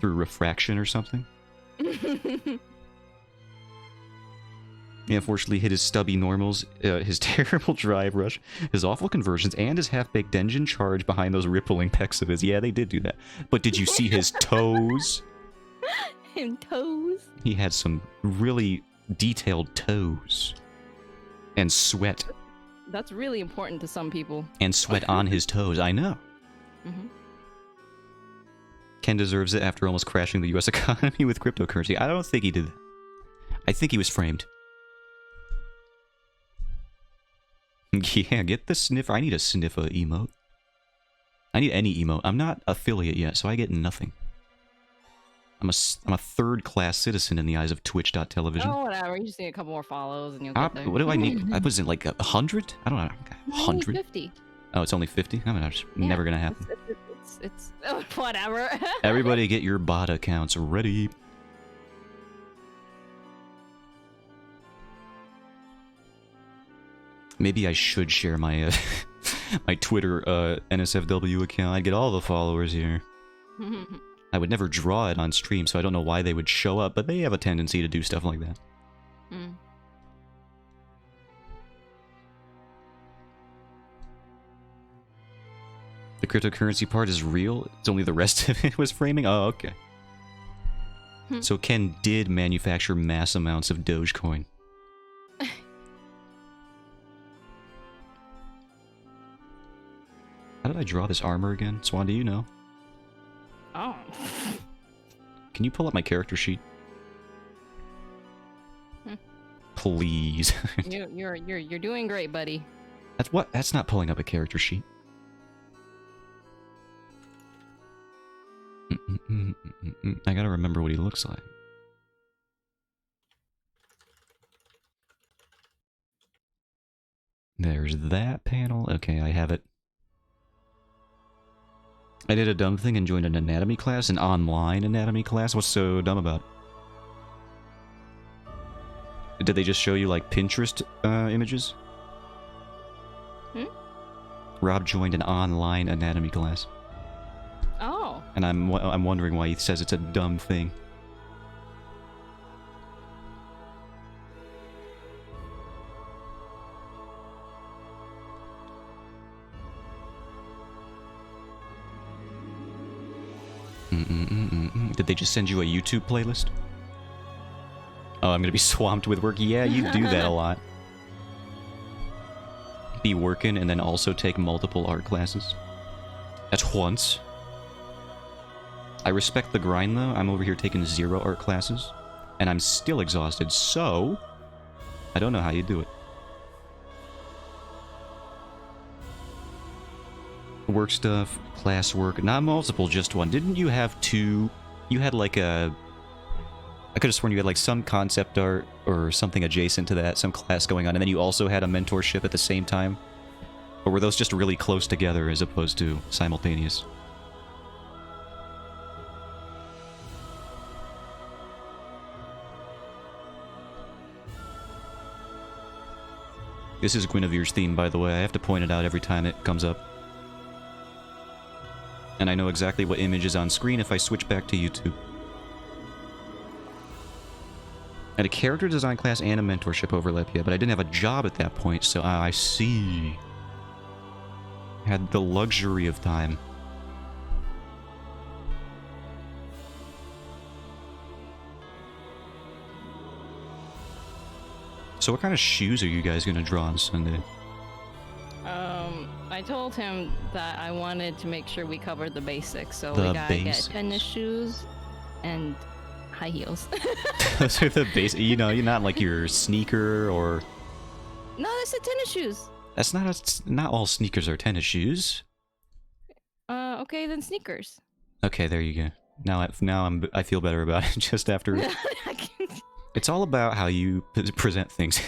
Through refraction or something. He unfortunately hit his stubby normals, his terrible drive rush, his awful conversions, and his half-baked engine charge behind those rippling pecs of his. Yeah, they did do that. But did you see his toes?
Him toes.
He had some really detailed toes. And sweat.
That's really important to some people.
And sweat on his toes, I know.
Mm-hmm.
Ken deserves it after almost crashing the US economy with cryptocurrency. I don't think he did that. I think he was framed. Yeah, get the sniffer. I need a sniffer emote. I need any emote. I'm not affiliate yet, so I get nothing. I'm a third-class citizen in the eyes of Twitch.television.
Oh, whatever. You just need a couple more follows and you'll get there.
What do I need? I was in like 100? I don't know. 100?
50.
Oh, it's only 50? I mean, it's never gonna happen.
It's whatever.
Everybody get your bot accounts ready. Maybe I should share my my Twitter NSFW account. I'd get all the followers here. I would never draw it on stream, so I don't know why they would show up, but they have a tendency to do stuff like that.
Mm.
The cryptocurrency part is real? It's only the rest of it was framing? Oh, okay. So Ken did manufacture mass amounts of Dogecoin. How did I draw this armor again? Swan, do you know?
Oh.
Can you pull up my character sheet? Please.
You're doing great, buddy.
That's what? That's not pulling up a character sheet. I gotta remember what he looks like. There's that panel. Okay, I have it. I did a dumb thing and joined an anatomy class, an online anatomy class. What's so dumb about it? Did they just show you, like, Pinterest images? Rob joined an online anatomy class.
Oh.
And I'm wondering why he says it's a dumb thing. Did they just send you a YouTube playlist? Oh, I'm gonna be swamped with work. Yeah, you do that a lot. Be working and then also take multiple art classes. At once. I respect the grind though. I'm over here taking 0 art classes. And I'm still exhausted, so... I don't know how you do it. Work stuff, class work, not multiple, just one. Didn't you have 2? You had like a... I could have sworn you had like some concept art or something adjacent to that, some class going on, and then you also had a mentorship at the same time? Or were those just really close together as opposed to simultaneous? This is Guinevere's theme, by the way. I have to point it out every time it comes up. And I know exactly what image is on screen if I switch back to YouTube. I had a character design class and a mentorship overlap, yeah, but I didn't have a job at that point, so I see. I had the luxury of time. So what kind of shoes are you guys gonna draw on Sunday?
I told him that I wanted to make sure we covered the basics, so
The
we gotta
basics.
get tennis shoes and high heels.
Those are the basic. You know, you're not like your sneaker or.
No, that's the tennis shoes.
That's not all sneakers are tennis shoes.
Okay, then sneakers.
Okay, there you go. Now I feel better about it just after. It's all about how you present things.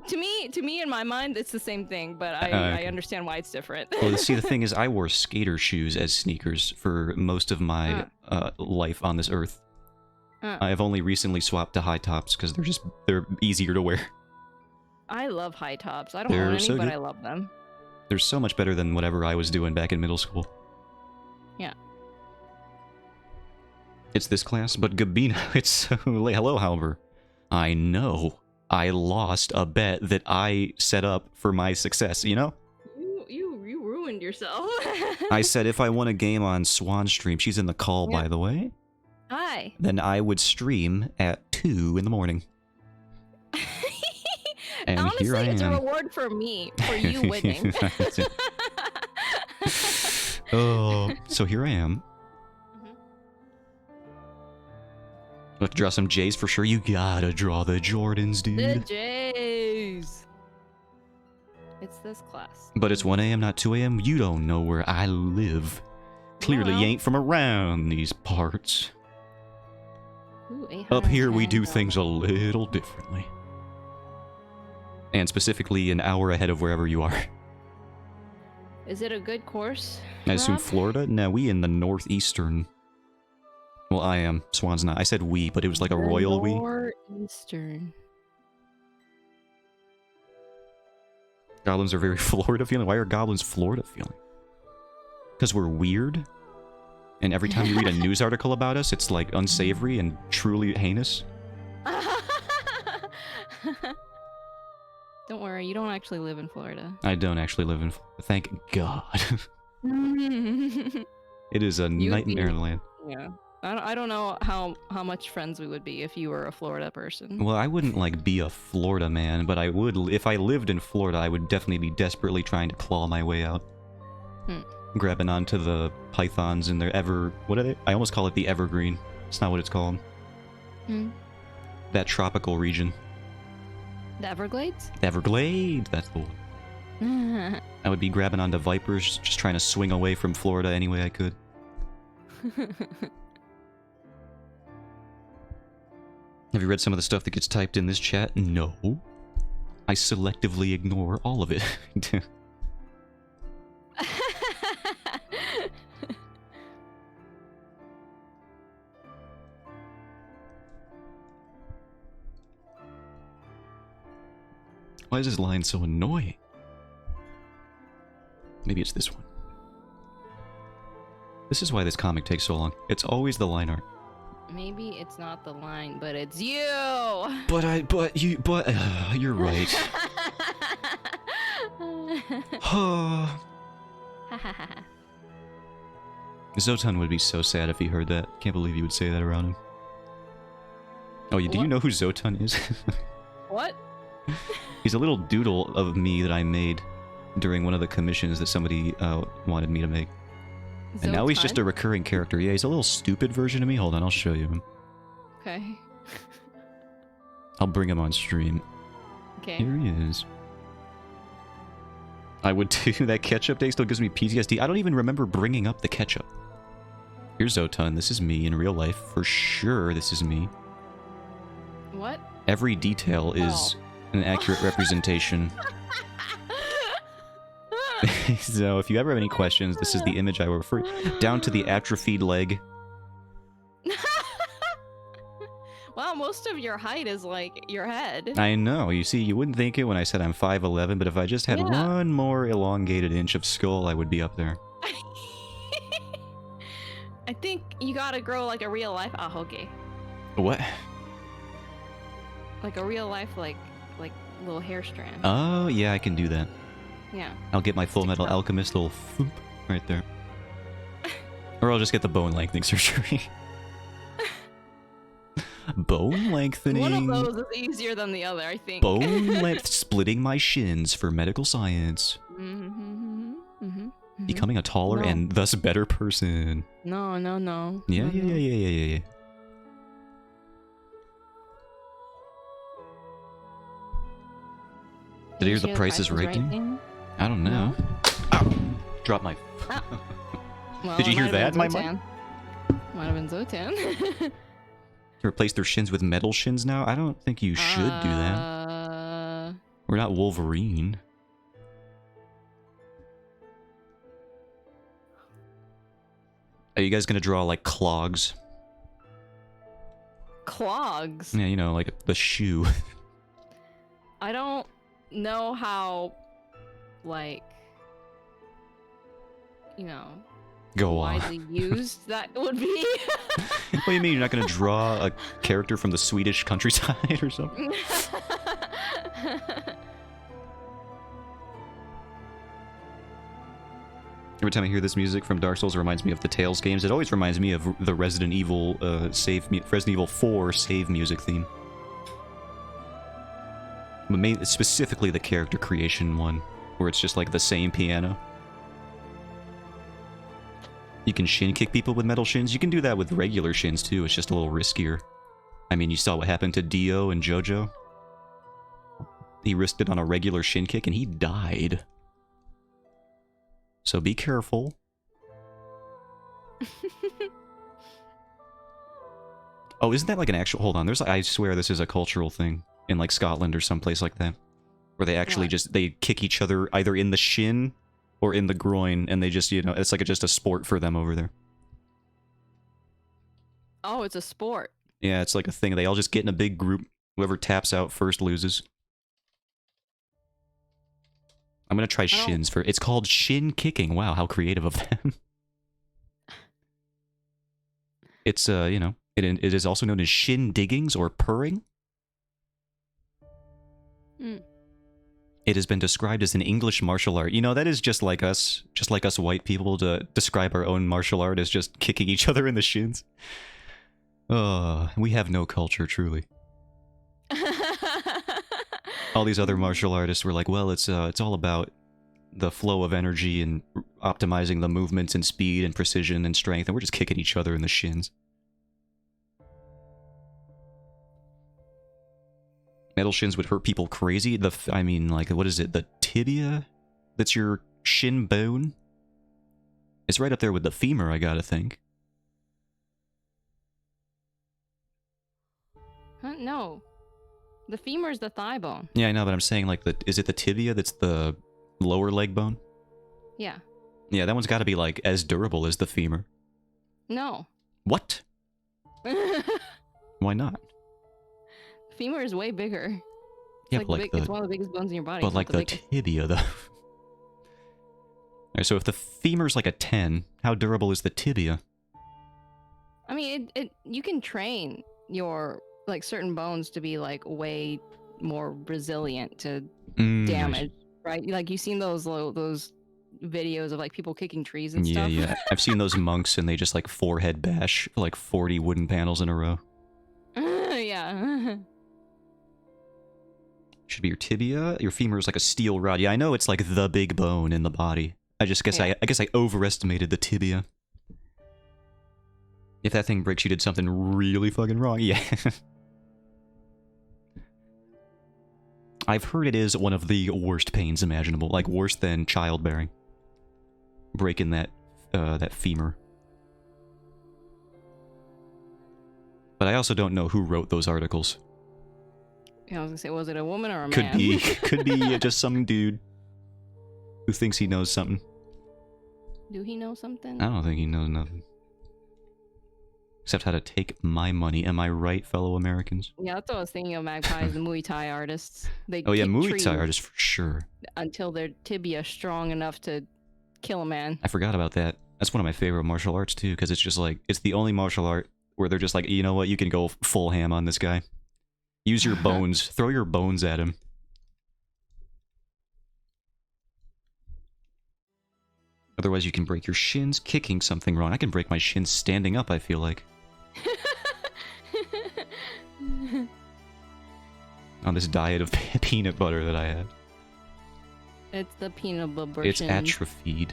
To me, in my mind, it's the same thing, but I
Okay.
understand why it's different.
Well, see, the thing is, I wore skater shoes as sneakers for most of my life on this earth. I've only recently swapped to high tops because they're easier to wear.
I love high tops. I don't
They're
own any,
so
but
good.
I love them.
They're so much better than whatever I was doing back in middle school.
Yeah.
It's this class, but Gabina, it's so late. Hello, Halber. I know. I lost a bet that I set up for my success, you know?
You ruined yourself.
I said if I won a game on Swan Stream, she's in the call,
Yeah.
by the way,
Hi.
then I would stream at 2 in the morning. And
Honestly,
here I
it's a
am.
reward for me, for you winning.
That's it. Oh, so here I am. Let's draw some J's for sure. You gotta draw the Jordans,
The
dude.
J's. It's this class.
But it's 1 a.m., not 2 a.m. You don't know where I live. Clearly,
Well.
you ain't from around these parts.
Ooh,
Up here, we do
810.
things a little differently. And specifically an hour ahead of wherever you are.
Is it a good course?
I assume
Rob?
Florida? No, we in the northeastern. Well, I am. Swan's not. I said we, but it was like a royal we.
Northeastern.
Goblins are very Florida feeling. Why are goblins Florida feeling? Because we're weird? And every time you read a news article about us, it's like unsavory and truly heinous?
Don't worry, you don't actually live in Florida.
I don't actually live in Florida. Thank God. It is a
You would be-
nightmare land.
Yeah. I don't know how much friends we would be if you were a Florida person.
Well, I wouldn't like be a Florida man, but I would, if I lived in Florida, I would definitely be desperately trying to claw my way out. Grabbing onto the pythons in their what are they? I almost call it the evergreen. It's not what it's called.
Hmm.
That tropical region.
The Everglades?
The Everglades, that's the one. I would be grabbing onto vipers, just trying to swing away from Florida any way I could. Have you read some of the stuff that gets typed in this chat? No. I selectively ignore all of it. Why is this line so annoying? Maybe it's this one. This is why this comic takes so long. It's always the line art.
Maybe it's not the line, but it's you.
You're right. Zotan would be so sad if he heard that. Can't believe you would say that around him. Oh, do you
What?
know who Zotan is?
What?
He's a little doodle of me that I made during one of the commissions that somebody wanted me to make. And now he's just a
Zotan?
recurring character. Yeah, he's a little stupid version of me. Hold on, I'll show you him.
Okay.
I'll bring him on stream.
Okay.
Here he is. I would too. That ketchup day still gives me PTSD. I don't even remember bringing up the ketchup. Here's Zotan. This is me in real life. For sure, this is me.
What?
Every detail is an accurate representation. So if you ever have any questions, this is the image I will refer down to the atrophied leg.
Wow, most of your height is like your head.
I know. You see, you wouldn't think it when I said I'm 5'11", but if I just had
Yeah.
one more elongated inch of skull, I would be up there.
I think you gotta grow like a real life ahoge.
What?
Like a real life, like little hair strand.
Oh, yeah, I can do that.
Yeah.
I'll get my Full Metal Alchemist little foop right there. Or I'll just get the bone lengthening surgery. Bone lengthening.
One of those is easier than the other, I think.
Bone length splitting my shins for medical science. Becoming a taller
No.
and thus better person.
No.
Yeah,
No,
yeah,
no.
yeah. Did you hear the Price is Right thing?
thing?
I don't know. Ow. Drop my...
Well,
Did you
it
hear
might have
that,
been
my mic?
Zotan. Might have been Zotan.
To replace their shins with metal shins now? I don't think you should do that. We're not Wolverine. Are you guys gonna draw like clogs?
Clogs?
Yeah, you know, like the shoe.
I don't know how, like, you know,
Go on.
widely used that would be.
What do you mean you're not gonna draw a character from the Swedish countryside or something? Every time I hear this music from Dark Souls, it reminds me of the Tales games. It always reminds me of the Resident Evil Resident Evil 4 save music theme. But specifically the character creation one, where it's just like the same piano. You can shin kick people with metal shins. You can do that with regular shins too. It's just a little riskier. I mean, you saw what happened to Dio and JoJo. He risked it on a regular shin kick and he died. So be careful. Oh, isn't that like an actual... Hold on, there's... I swear this is a cultural thing in like Scotland or someplace like that. Where they actually they kick each other either in the shin or in the groin, and they just, you know, it's like just a sport for them over there.
Oh, it's a sport.
Yeah, it's like a thing. They all just get in a big group. Whoever taps out first loses. I'm gonna try shins for... It's called shin kicking. Wow, how creative of them. It's, you know, it is also known as shin diggings or purring. It has been described as an English martial art. You know, that is just like us white people to describe our own martial art as just kicking each other in the shins. We have no culture, truly. All these other martial artists were like, well, it's all about the flow of energy and optimizing the movements and speed and precision and strength, and we're just kicking each other in the shins. Metal shins would hurt people crazy. I mean, like, what is it? The tibia? That's your shin bone? It's right up there with the femur, I gotta think.
Huh? No. The femur is the thigh bone.
Yeah, I know, but I'm saying, like, is it the tibia that's the lower leg bone?
Yeah.
Yeah, that one's gotta be, like, as durable as the femur.
No.
What? Why not?
Femur is way bigger.
Yeah,
It's,
like
it's one of the biggest bones in your body.
But like the tibia, though. Alright, so if the femur's like a 10, how durable is the tibia?
I mean, you can train your, like, certain bones to be, like, way more resilient to damage, right? Like, you've seen those videos of, like, people kicking trees and stuff?
Yeah. I've seen those monks and they just, like, forehead bash, like, 40 wooden panels in a row.
Yeah.
Should be your tibia. Your femur is like a steel rod. Yeah, I know it's like the big bone in the body. I just guess I guess I overestimated the tibia. If that thing breaks, you did something really fucking wrong. Yeah. I've heard it is one of the worst pains imaginable, like worse than childbearing. Breaking that femur. But I also don't know who wrote those articles.
Yeah, I was gonna say, was it a woman or a
Could
man?
Could be just some dude who thinks he knows something.
Do he know something?
I don't think he knows nothing. Except how to take my money. Am I right, fellow Americans?
Yeah, that's what I was thinking of. Magpies, the Muay Thai artists. They
Oh yeah,
kick
Muay
trees
Thai artists for sure.
until their tibia strong enough to kill a man.
I forgot about that. That's one of my favorite martial arts too, because it's just like, it's the only martial art where they're just like, you know what, you can go full ham on this guy. Use your bones. Throw your bones at him. Otherwise you can break your shins kicking something wrong. I can break my shins standing up, I feel like. On this diet of peanut butter that I had.
It's the peanut butter.
It's atrophied.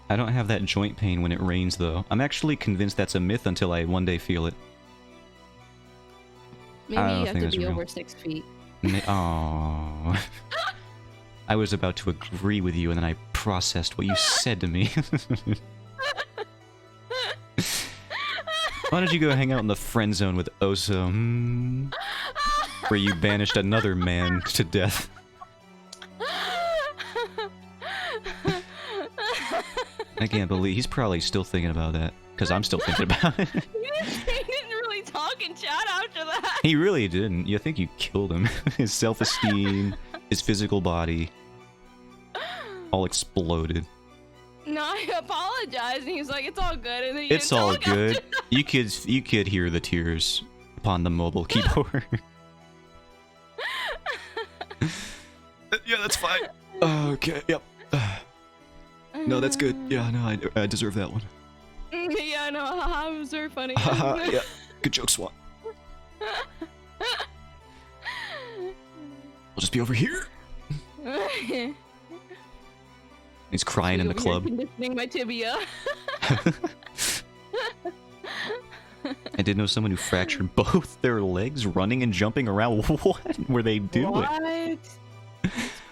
I don't have that joint pain when it rains, though. I'm actually convinced that's a myth until I one day feel it.
Maybe
I
you
don't
have
think
to
that's
be
real.
over 6 feet.
Aww. I was about to agree with you, and then I processed what you said to me. Why don't you go hang out in the friend zone with Oso? Where you banished another man to death. I can't believe he's probably still thinking about that. Because I'm still thinking about it.
He didn't really talk in chat after that.
He really didn't. You think you killed him. His self-esteem, his physical body, all exploded.
No, I apologized, and he was like, "It's all good." And then he
It's
didn't
all
talk
good.
after that.
You could hear the tears upon the mobile keyboard. Yeah, that's fine. Okay, yep. No, that's good. Yeah, no, I deserve that one.
Yeah, no, haha, it was very funny.
Yeah, good joke, Swan. I'll just be over here. He's crying in the
Over here
club.
conditioning my tibia.
I did know someone who fractured both their legs running and jumping around. What were they doing?
What? That's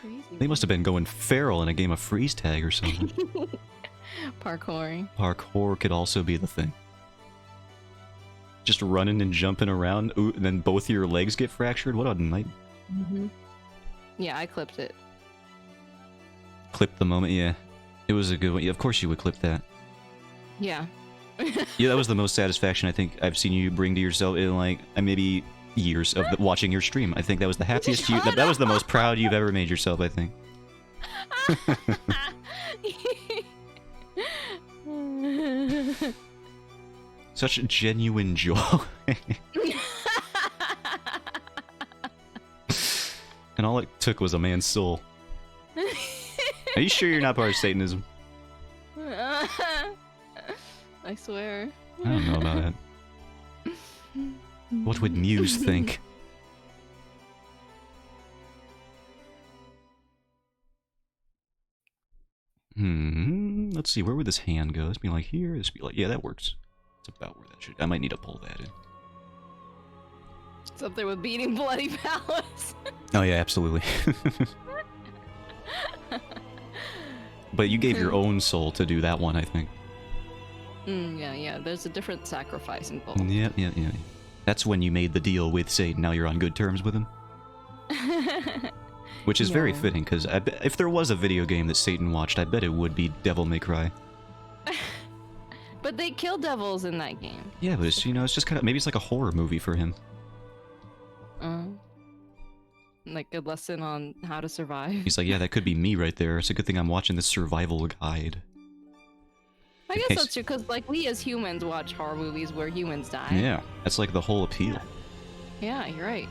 crazy.
They must have been going feral in a game of freeze tag or something.
Parkouring.
Parkour could also be the thing. Just running and jumping around, ooh, and then both your legs get fractured? What a night.
Yeah, I clipped it.
Clip the moment, yeah. It was a good one. Yeah, of course you would clip that.
Yeah.
Yeah, that was the most satisfaction I think I've seen you bring to yourself in, like, maybe years of watching your stream. I think that was the happiest you... That was the most proud you've ever made yourself, I think. Such genuine joy. And all it took was a man's soul. Are you sure you're not part of Satanism?
I swear.
I don't know about that. What would Muse think? Let's see, where would this hand go? Let's be like here, let's be like, yeah, that works. It's about where that should... I might need to pull that in.
It's up there with beating Bloody Palace.
Oh yeah, absolutely. But you gave your own soul to do that one, I think.
Yeah, there's a different sacrifice involved.
Yeah. That's when you made the deal with Satan, now you're on good terms with him. Which is very fitting, because if there was a video game that Satan watched, I bet it would be Devil May Cry.
But they kill devils in that game.
Yeah, but it's, you know, it's just kind of... Maybe it's like a horror movie for him.
Like a lesson on how to survive.
He's like, yeah, that could be me right there. It's a good thing I'm watching this survival guide.
I guess that's true, because like we as humans watch horror movies where humans die.
Yeah, that's like the whole appeal.
Yeah, you're right.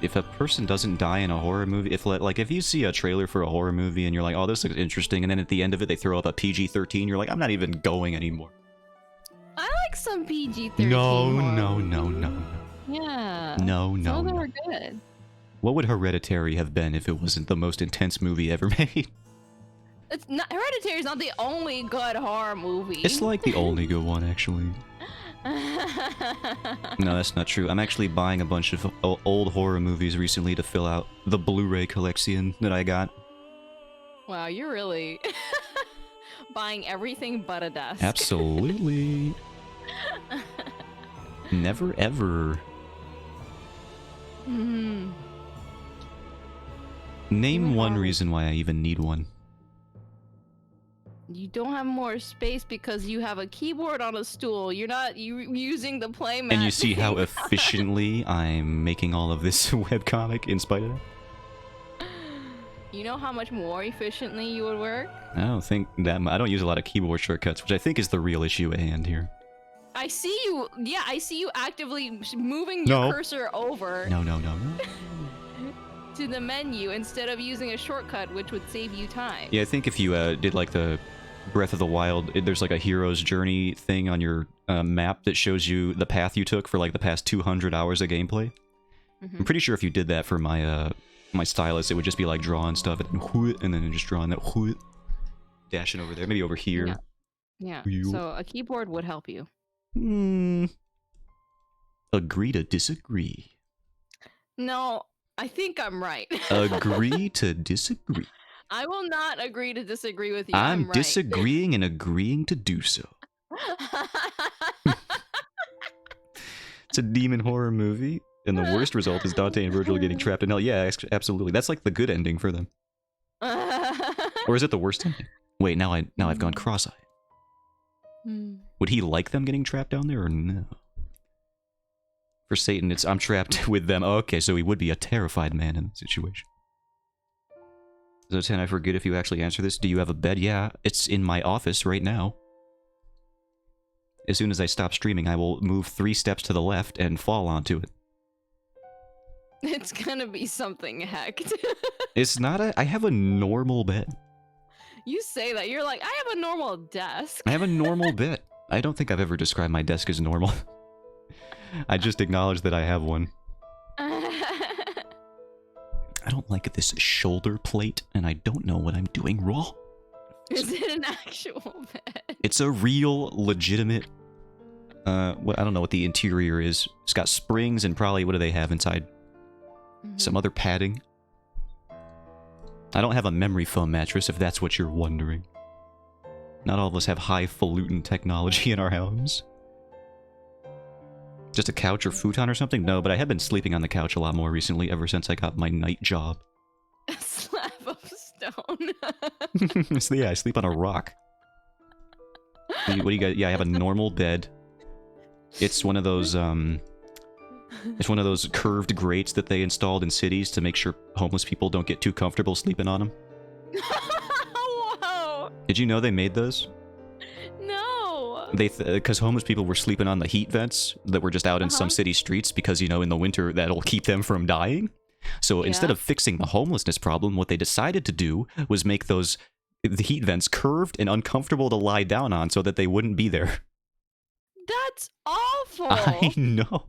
If a person doesn't die in a horror movie, if you see a trailer for a horror movie and you're like, oh, this looks interesting, and then at the end of it they throw up a PG-13, you're like, I'm not even going anymore.
I like some PG-13.
No.
Yeah.
No.
Some of them are good.
What would Hereditary have been if it wasn't the most intense movie ever made?
It's not, Hereditary is not the only good horror movie.
It's like the only good one, actually. No, that's not true. I'm actually buying a bunch of old horror movies recently to fill out the Blu-ray collection that I got.
Wow, you're really buying everything but a desk.
Absolutely. Never ever. Name one reason why I even need one.
You don't have more space because you have a keyboard on a stool. You're not using the playmat.
And you see how efficiently I'm making all of this webcomic in spite of that?
You know how much more efficiently you would work?
I don't think that I don't use a lot of keyboard shortcuts, which I think is the real issue at hand here.
I see you. Yeah, I see you actively moving your cursor over
No.
to the menu instead of using a shortcut, which would save you time.
Yeah, I think if you did like the Breath of the Wild, there's like a hero's journey thing on your map that shows you the path you took for like the past 200 hours of gameplay. I'm pretty sure if you did that for my my stylus, it would just be like drawing stuff and then just drawing that dashing over there, maybe over here.
Yeah. So a keyboard would help you.
Agree to disagree.
No, I think I'm right.
Agree to disagree.
I will not agree to disagree with you.
I'm
right.
disagreeing and agreeing to do so. It's a demon horror movie, and the worst result is Dante and Virgil getting trapped in hell. Yeah, absolutely. That's like the good ending for them. Or is it the worst ending? Wait, now I've gone cross-eyed. Would he like them getting trapped down there or no? For Satan, it's I'm trapped with them. Oh, okay, so he would be a terrified man in that situation. Zotan, I forget if you actually answer this. Do you have a bed? Yeah, it's in my office right now. As soon as I stop streaming, I will move 3 steps to the left and fall onto it.
It's gonna be something hacked.
It's not a... I have a normal bed.
You say that. You're like, I have a normal desk.
I have a normal bed. I don't think I've ever described my desk as normal. I just acknowledge that I have one. I don't like this shoulder plate, and I don't know what I'm doing wrong.
Is it an actual bed?
It's a real, legitimate... I don't know what the interior is. It's got springs and probably... What do they have inside? Some other padding. I don't have a memory foam mattress, if that's what you're wondering. Not all of us have highfalutin technology in our homes. Just a couch or futon or something? No, but I have been sleeping on the couch a lot more recently, ever since I got my night job.
A slab of stone.
So yeah, I sleep on a rock. What do you guys... Yeah, I have a normal bed. It's one of those, It's one of those curved grates that they installed in cities to make sure homeless people don't get too comfortable sleeping on them.
Whoa!
Did you know they made those?
No!
Because homeless people were sleeping on the heat vents that were just out in some city streets because, you know, in the winter that'll keep them from dying. So instead of fixing the homelessness problem, what they decided to do was make the heat vents curved and uncomfortable to lie down on so that they wouldn't be there.
That's awful!
I know.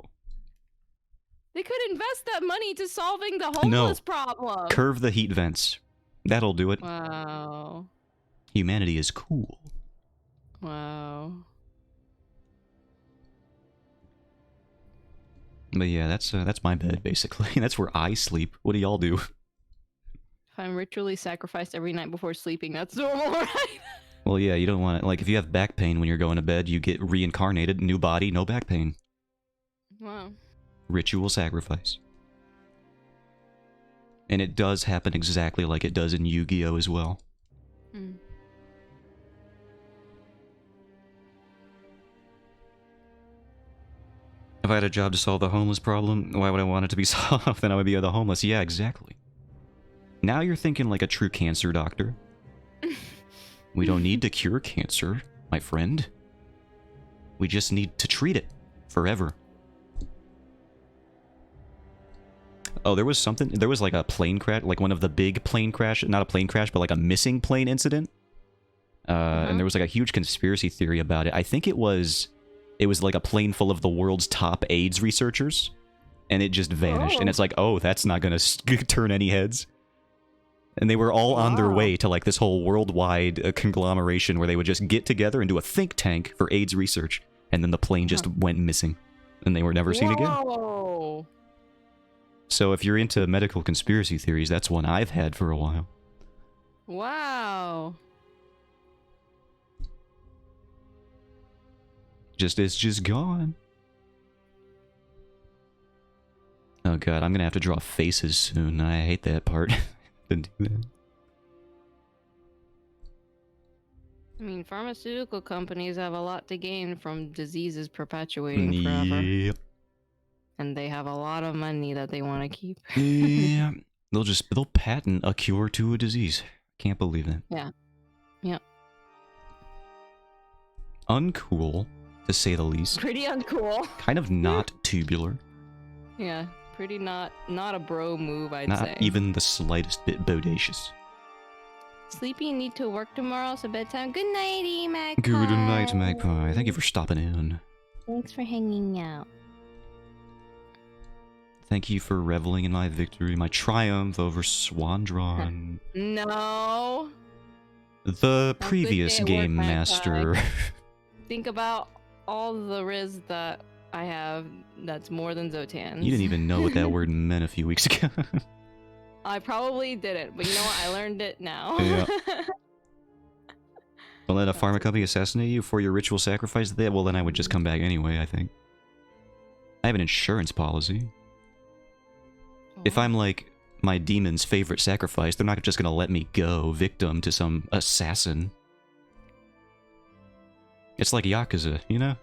They could invest that money to solving the homeless problem.
Curve the heat vents. That'll do it.
Wow.
Humanity is cool.
Wow.
But yeah, that's my bed, basically. That's where I sleep. What do y'all do?
If I'm ritually sacrificed every night before sleeping, that's normal, right?
Well, yeah, you don't want it. Like, if you have back pain when you're going to bed, you get reincarnated, new body, no back pain.
Wow.
Ritual sacrifice. And it does happen exactly like it does in Yu-Gi-Oh! As well.
Mm.
If I had a job to solve the homeless problem, why would I want it to be solved? Then I would be the homeless. Yeah, exactly. Now you're thinking like a true cancer doctor. We don't need to cure cancer, my friend. We just need to treat it forever. Oh, there was like a plane crash, like one of the big plane crash, not a plane crash, but like a missing plane incident. And there was like a huge conspiracy theory about it. I think it was like a plane full of the world's top AIDS researchers, and it just vanished. And it's like, oh, that's not gonna turn any heads. And they were all on their way to like this whole worldwide conglomeration where they would just get together and do a think tank for AIDS research. And then the plane just went missing, and they were never seen again. So if you're into medical conspiracy theories, that's one I've had for a while.
Wow.
It's just gone. Oh god, I'm gonna have to draw faces soon. I hate that part. Didn't do that.
I mean, pharmaceutical companies have a lot to gain from diseases perpetuating forever.
Yep.
And they have a lot of money that they want to keep.
Yeah. They'll patent a cure to a disease. Can't believe it.
Yeah. Yep.
Uncool, to say the least.
Pretty uncool.
Kind of not tubular.
Yeah. Pretty not a bro move, I'd say.
Not even the slightest bit bodacious.
Sleepy, need to work tomorrow, so bedtime. Good nighty, Magpie.
Good night, Magpie. Thank you for stopping in.
Thanks for hanging out.
Thank you for reveling in my victory, my triumph over Swandron.
No.
The previous game master.
Think about all the Riz that I have that's more than Zotan's.
You didn't even know what that word meant a few weeks ago.
I probably didn't, but you know what? I learned it now.
Yeah. Don't let a pharma company assassinate you for your ritual sacrifice. Well, then I would just come back anyway, I think. I have an insurance policy. If I'm like my demon's favorite sacrifice, they're not just gonna let me go victim to some assassin. It's like Yakuza, you know?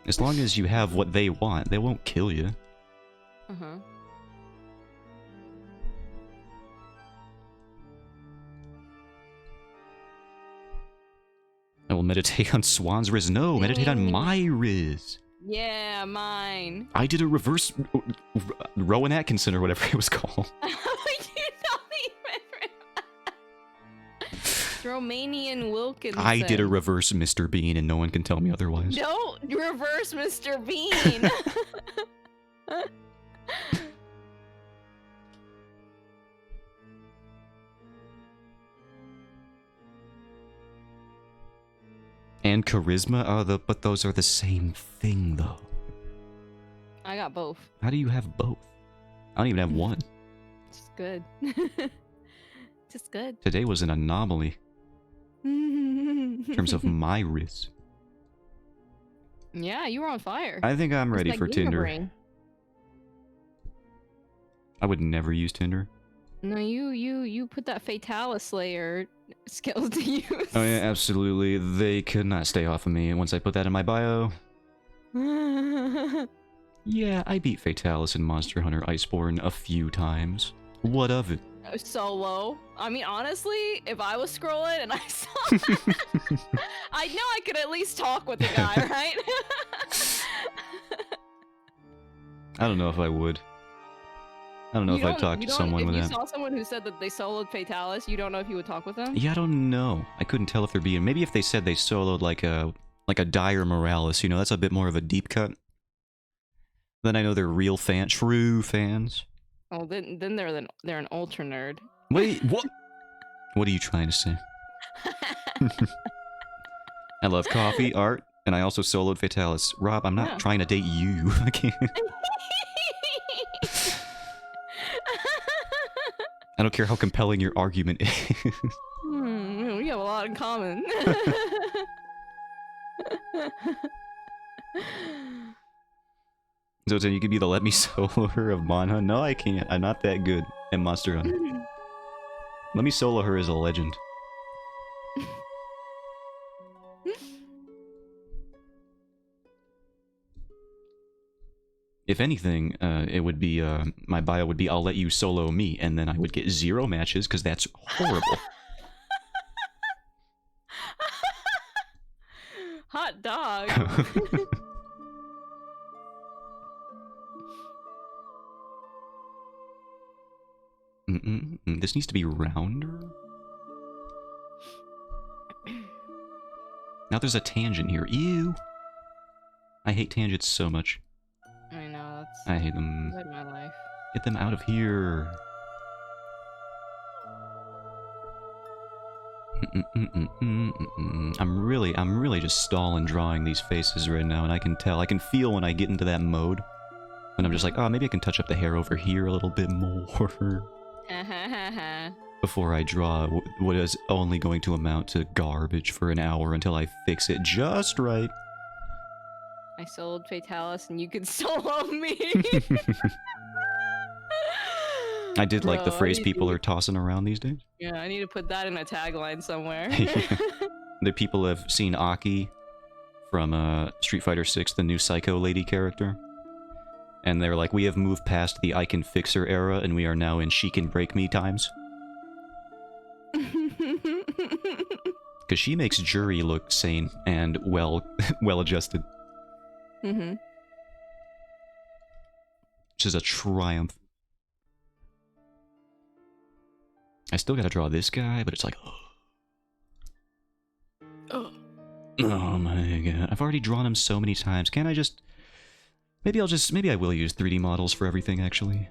As long as you have what they want, they won't kill you.
Uh-huh.
I will meditate on Swan's Riz. No, meditate on my Riz.
Yeah, mine.
I did a reverse Rowan Atkinson or whatever it was called.
You don't even Romanian Wilkinson.
I did a reverse Mr. Bean and no one can tell me otherwise.
Don't reverse Mr. Bean.
And charisma are but those are the same thing though.
I got both.
How do you have both? I don't even have one.
Just good. Just good.
Today was an anomaly in terms of my Riz.
Yeah, you were on fire.
I think I'm ready for Tinder.
Brain.
I would never use Tinder.
No, you put that Fatalis Slayer skills to use.
Oh yeah, absolutely. They could not stay off of me once I put that in my bio. Yeah, I beat Fatalis in Monster Hunter Iceborne a few times. What of it?
Solo. I mean, honestly, if I was scrolling and I saw I know I could at least talk with the guy, right?
I don't know if I would. I don't know if I'd talk to someone with that.
If you saw someone who said that they soloed Fatalis, you don't know if you would talk with them?
Yeah, I don't know. I couldn't tell if they're being... Maybe if they said they soloed like a Dire Morales, you know, that's a bit more of a deep cut. Then I know they're real fans, true fans.
Oh, then they're an ultra nerd.
Wait, what? What are you trying to say? I love coffee, art, and I also soloed Fatalis. Rob, I'm not trying to date you. I can't... I don't care how compelling your argument is.
We have a lot in common.
So you could be the let me solo her of Mon Hun? No, I can't. I'm not that good at Monster Hunter. Let me solo her as a legend. If anything, it would be, my bio would be, I'll let you solo me, and then I would get 0 matches, because that's horrible.
Hot dog.
This needs to be rounder. Now there's a tangent here. Ew. I hate tangents so much.
I know, that's...
I hate them.
My life.
Get them out of here. I'm really just stalling drawing these faces right now, and I can tell. I can feel when I get into that mode. And I'm just like, oh, maybe I can touch up the hair over here a little bit more. Before I draw what is only going to amount to garbage for an hour until I fix it just right.
I soloed Fatalis and you could solo me.
I did like the phrase people are tossing around these days.
Yeah, I need to put that in a tagline somewhere.
The people have seen Aki from Street Fighter 6, the new Psycho Lady character. And they're like, we have moved past the I can fix her era and we are now in she can break me times. Because she makes Jury look sane and well adjusted.
Mm-hmm.
Which is a triumph. I still gotta draw this guy, but it's like... Oh my god. I've already drawn him so many times. Can't I just... Maybe I will use 3D models for everything, actually.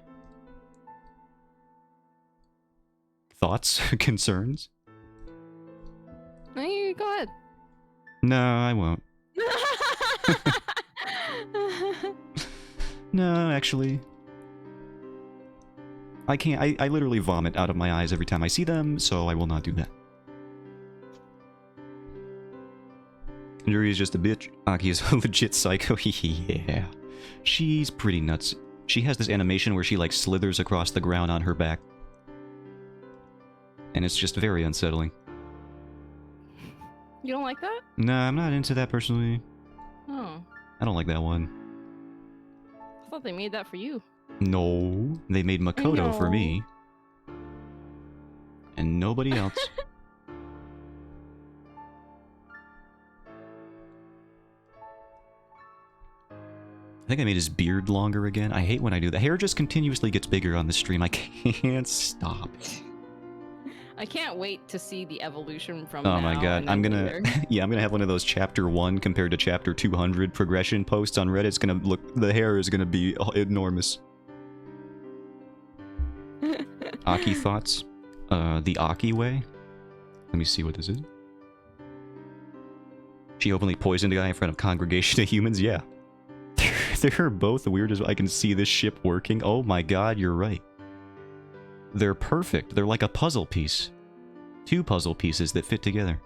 Thoughts? Concerns?
No, you go ahead.
No, I won't. No, actually. I can't. I literally vomit out of my eyes every time I see them, so I will not do that. Yuri's just a bitch. Aki is a legit psycho. Yeah. She's pretty nuts. She has this animation where she like slithers across the ground on her back. And it's just very unsettling.
You don't like that?
Nah, I'm not into that personally.
Oh,
I don't like that one.
I thought they made that for you.
No, they made Makoto for me. And nobody else. I think I made his beard longer again. I hate when I do that. Hair just continuously gets bigger on the stream. I can't stop.
I can't wait to see the evolution from
Oh
now
my god,
and
I'm
then
gonna...
later.
yeah, I'm gonna have one of those chapter 1 compared to chapter 200 progression posts on Reddit. It's gonna look... the hair is gonna be enormous. Aki thoughts? The Aki way? Let me see what this is. She openly poisoned a guy in front of congregation of humans? Yeah. They're both weird as I can see this ship working. Oh my god, you're right. They're perfect. They're like a puzzle piece. 2 puzzle pieces that fit together.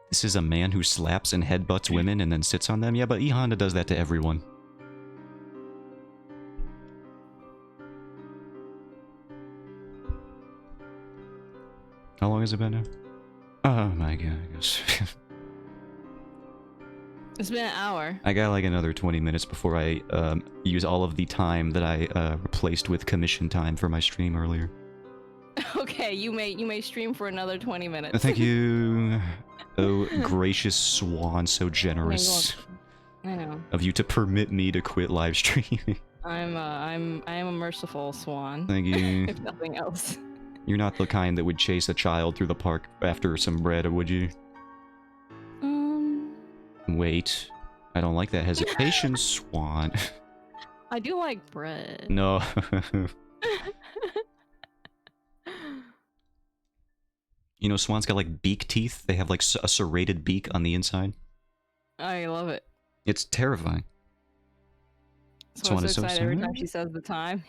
This is a man who slaps and headbutts women and then sits on them? Yeah, but E Honda does that to everyone. How long has it been now? Oh my god, I guess.
It's been an hour.
I got like another 20 minutes before I use all of the time that I replaced with commission time for my stream earlier.
Okay, you may stream for another 20 minutes.
Thank you. Oh, gracious Swan, so generous
I know.
of you to permit me to quit live streaming.
I am a merciful swan.
Thank you.
If nothing else.
You're not the kind that would chase a child through the park after some bread, would you? Wait. I don't like that hesitation, Swan.
I do like bread.
No. You know, swans got like beak teeth. They have like a serrated beak on the inside.
I love it.
It's terrifying.
So I'm
Swan
so
is so
excited every
sad.
time she says the time.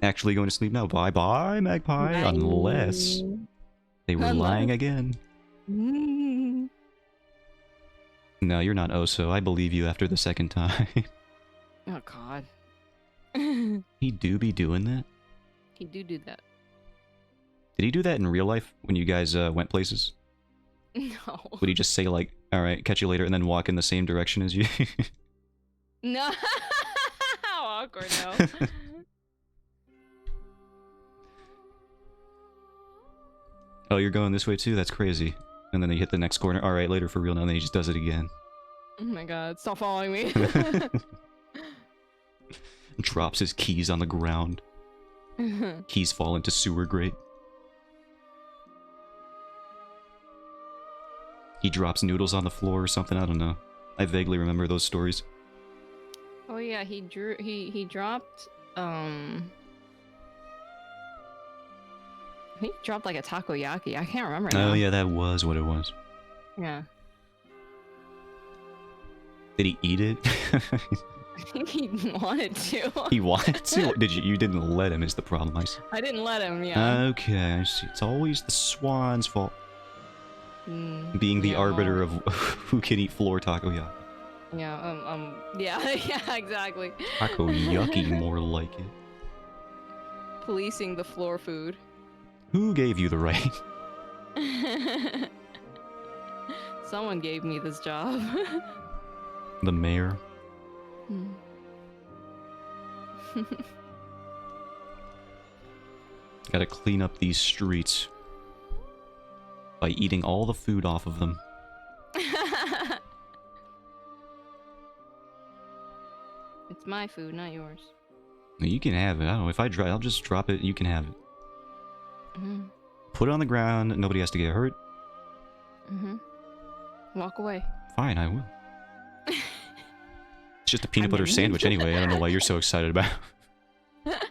Actually going to sleep now. Bye-bye, Magpie.
Bye.
Unless they were
Unless.
lying again.
Mm.
No, you're not Oso. I believe you after the second time.
Oh god.
He do be doing that?
He do that.
Did he do that in real life when you guys went places?
No.
Would he just say like, alright, catch you later, and then walk in the same direction as you?
No. How awkward, no.
Oh, you're going this way too? That's crazy. And then you hit the next corner. Alright, later for real. Now then he just does it again.
Oh my god, stop following me.
Drops his keys on the ground. Keys fall into sewer grate. He drops noodles on the floor or something, I don't know. I vaguely remember those stories.
Oh yeah, he dropped I think he dropped like a takoyaki. I can't remember now.
Oh yeah, that was what it was.
Yeah.
Did he eat it?
I think he wanted to.
He wanted to? Did you? You didn't let him is the problem, I see.
I didn't let him, yeah.
Okay, I see. It's always the swan's fault. Being the
Yeah,
arbiter
well,
of who can eat floor takoyaki.
Yeah, yeah, yeah, exactly.
Takoyaki, more like it.
Policing the floor food.
Who gave you the right?
Someone gave me this job.
The mayor. Gotta clean up these streets by eating all the food off of them.
It's my food, not yours.
You can have it. I don't know. If I I'll just drop it. You can have it.
Mm-hmm.
Put it on the ground. Nobody has to get hurt.
Mm-hmm. Walk away.
Fine, I will. It's just a peanut butter sandwich anyway. I don't know why you're so excited about it.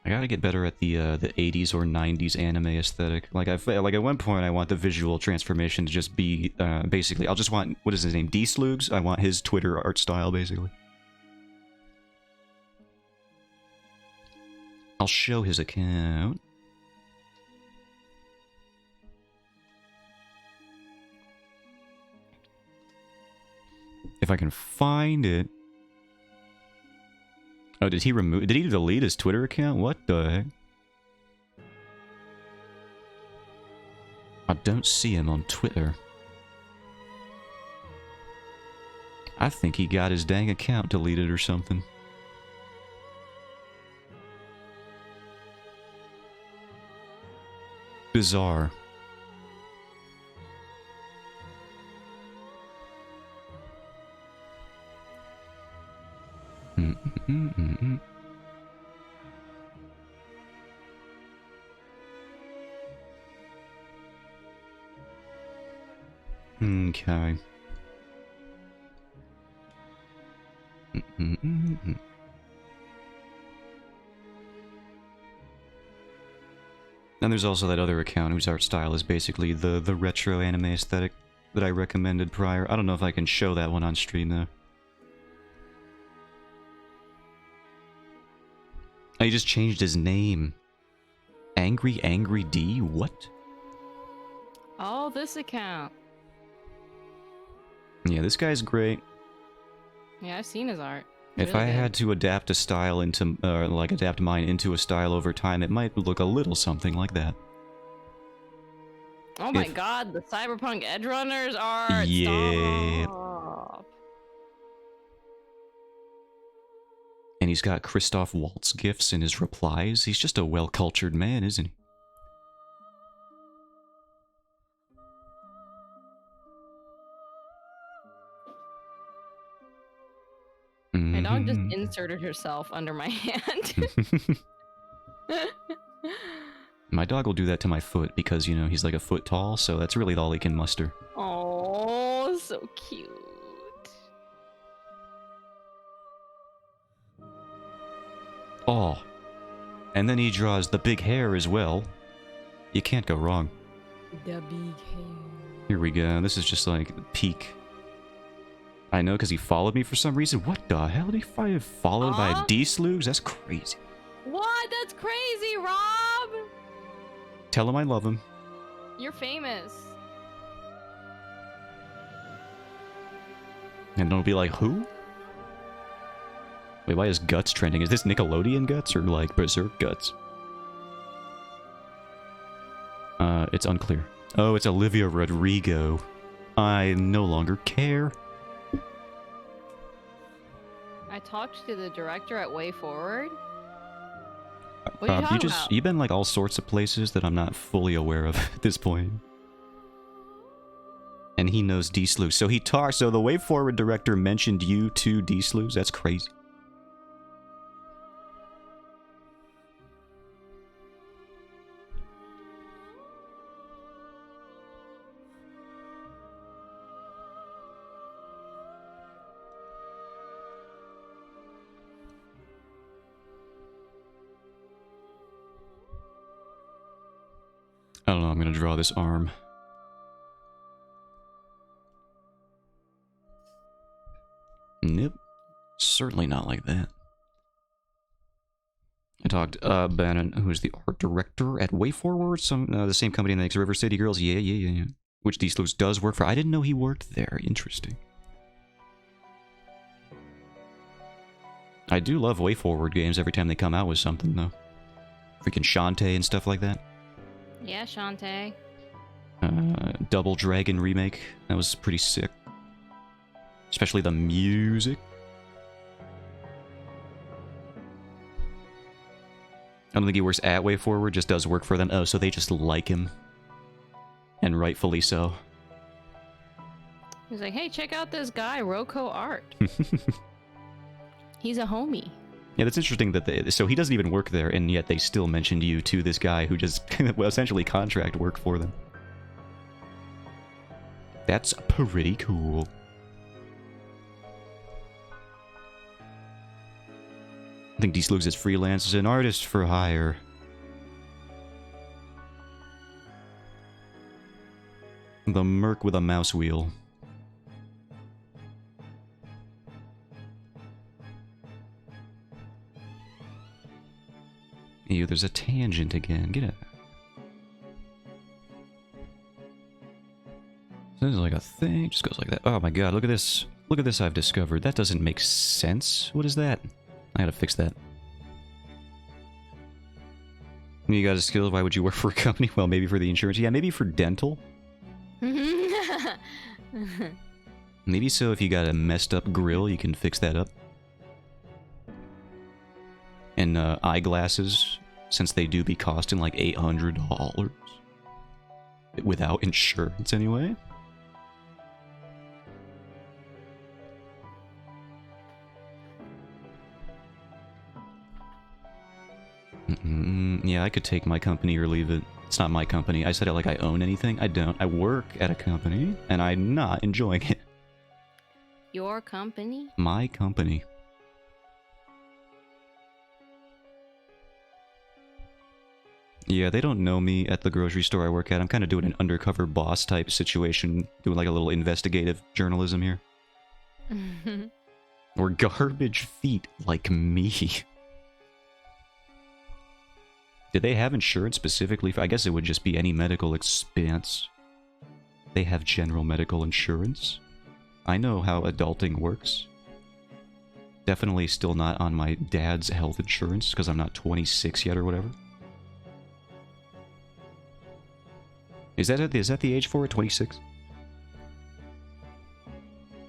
I gotta get better at the 80s or 90s anime aesthetic. Like like at one point I want the visual transformation to just be basically I'll just want, what is his name, D-Slugs? I want his Twitter art style basically. I'll show his account. If I can find it. Oh, did he delete his Twitter account? What the heck? I don't see him on Twitter. I think he got his dang account deleted or something. Bizarre. Okay. And there's also that other account whose art style is basically the retro anime aesthetic that I recommended prior. I don't know if I can show that one on stream though. Oh, he just changed his name. Angry D? What?
Oh, this account.
Yeah, this guy's great.
Yeah, I've seen his art.
If
Really
I
good.
had to adapt a style into, like adapt mine into a style over time, it might look a little something like that.
Oh my
if-
god, the Cyberpunk Edgerunners art!
Yeah.
Stop.
And he's got Christoph Waltz gifs in his replies. He's just a well-cultured man, isn't he?
My dog just inserted herself under my hand.
My dog will do that to my foot because, you know, he's like a foot tall, so that's really all he can muster.
Oh, so cute.
Oh. And then he draws the big hair as well. You can't go wrong.
The big hair.
Here we go. This is just like peak. I know, because he followed me for some reason. What the hell? Did he followed by D-Slugs? That's crazy.
What? That's crazy, Rob!
Tell him I love him.
You're famous.
And it'll be like, who? Wait, why is Guts trending? Is this Nickelodeon Guts or like Berserk Guts? It's unclear. Oh, it's Olivia Rodrigo. I no longer care.
I talked to the director at Way Forward. What are you talking about?
You've been like all sorts of places that I'm not fully aware of at this point. And he knows D-Slugs. So he talked, so the Way Forward director mentioned you to D-Slugs? That's crazy. I don't know, I'm gonna draw this arm. Nope. Certainly not like that. I talked Bannon, who is the art director at WayForward, the same company that makes River City Girls. Yeah. Which D-Slugs does work for. I didn't know he worked there. Interesting. I do love WayForward games every time they come out with something, though. Freaking Shantae and stuff like that.
Yeah, Shantae.
Double Dragon remake. That was pretty sick. Especially the music. I don't think he works at WayForward, just does work for them. Oh, so they just like him. And rightfully so.
He's like, hey, check out this guy, Roko Art. He's a homie.
Yeah, that's interesting that so he doesn't even work there, and yet they still mentioned you to this guy who just well, essentially contract work for them. That's pretty cool. think Dees looks as freelance as an artist for hire. The Merc with a mouse wheel. Ew, there's a tangent again. Get it. This is like a thing. Just goes like that. Oh my god, look at this. Look at this I've discovered. That doesn't make sense. What is that? I gotta fix that. You got a skill. Why would you work for a company? Well, maybe for the insurance. Yeah, maybe for dental. Maybe so if you got a messed up grill, you can fix that up. And eyeglasses, since they do be costing like $800. Without insurance anyway. Yeah, I could take my company or leave it. It's not my company. I said it like I own anything. I don't. I work at a company, and I'm not enjoying it.
Your company?
My company. Yeah, they don't know me at the grocery store I work at. I'm kind of doing an undercover boss type situation, doing like a little investigative journalism here. Or garbage feet like me. Did they have insurance specifically for... I guess it would just be any medical expense. They have general medical insurance. I know how adulting works. Definitely still not on my dad's health insurance, because I'm not 26 yet or whatever. Is that the age for it? 26?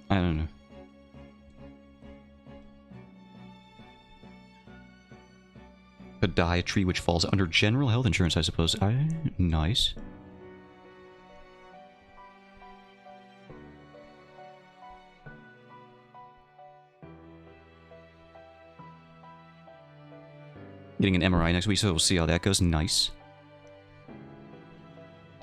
I don't know. Podiatry, which falls under general health insurance, I suppose. Nice. Getting an MRI next week, so we'll see how that goes. Nice.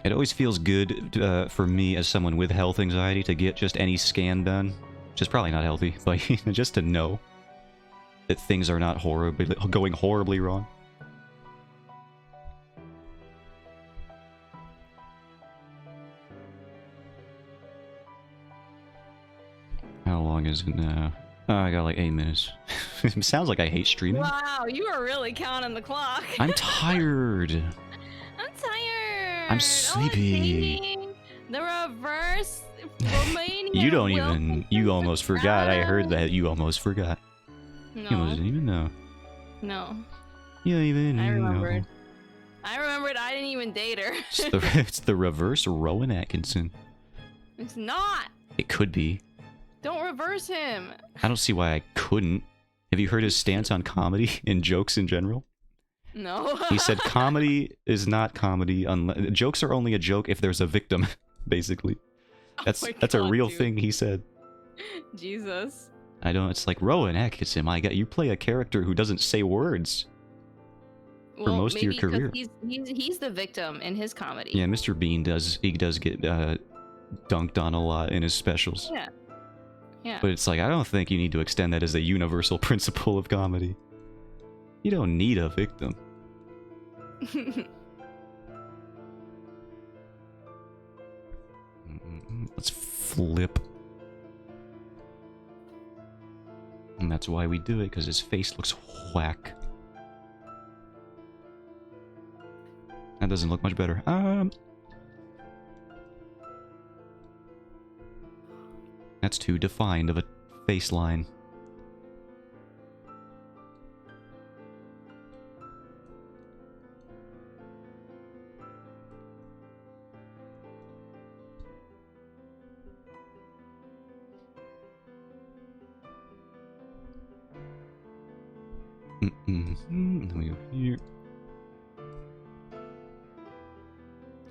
It always feels good for me as someone with health anxiety to get just any scan done, which is probably not healthy, but just to know that things are not going horribly wrong. How long is it now? Oh, I got like 8 minutes. It sounds like I hate streaming.
Wow, you are really counting the clock.
I'm tired.
I'm tired.
I'm sleepy.
The reverse Romania.
You don't even... You almost forgot. I heard that. You almost forgot.
No.
You didn't even know.
No.
You don't even know.
I remembered. I remembered I didn't even date her.
It's the reverse Rowan Atkinson.
It's not.
It could be.
Don't reverse him.
I don't see why I couldn't. Have you heard his stance on comedy and jokes in general?
No.
He said comedy is not comedy unless... Jokes are only a joke if there's a victim, basically. That's a real thing he said.
Jesus.
I don't... It's like, Rowan Atkinson, my God, you play a character who doesn't say words for most of your career.
He's the victim in his comedy.
Yeah, Mr. Bean does get dunked on a lot in his specials.
Yeah. Yeah.
But it's like, I don't think you need to extend that as a universal principle of comedy. You don't need a victim. Let's flip. And that's why we do it, because his face looks whack. That doesn't look much better. That's too defined of a face line. Then we go here.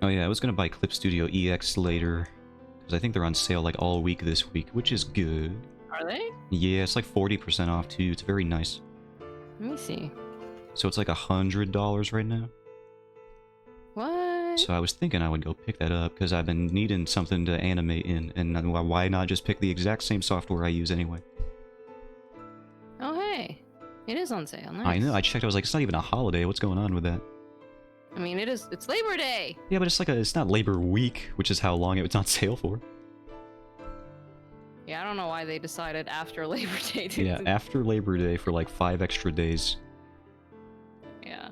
Oh yeah, I was gonna buy Clip Studio EX later, because I think they're on sale like all week this week, which is good.
Are they?
Yeah, it's like 40% off too. It's very nice.
Let me see.
So it's like $100 right now.
What?
So I was thinking I would go pick that up, because I've been needing something to animate in, and why not just pick the exact same software I use anyway?
Oh hey. It is on sale. Nice.
I know. I checked. I was like, it's not even a holiday. What's going on with that?
I mean, it is. It's Labor Day.
Yeah, but it's not Labor Week, which is how long it's on sale for.
Yeah, I don't know why they decided after Labor Day. To
Yeah, after Labor Day for like 5 extra days.
Yeah.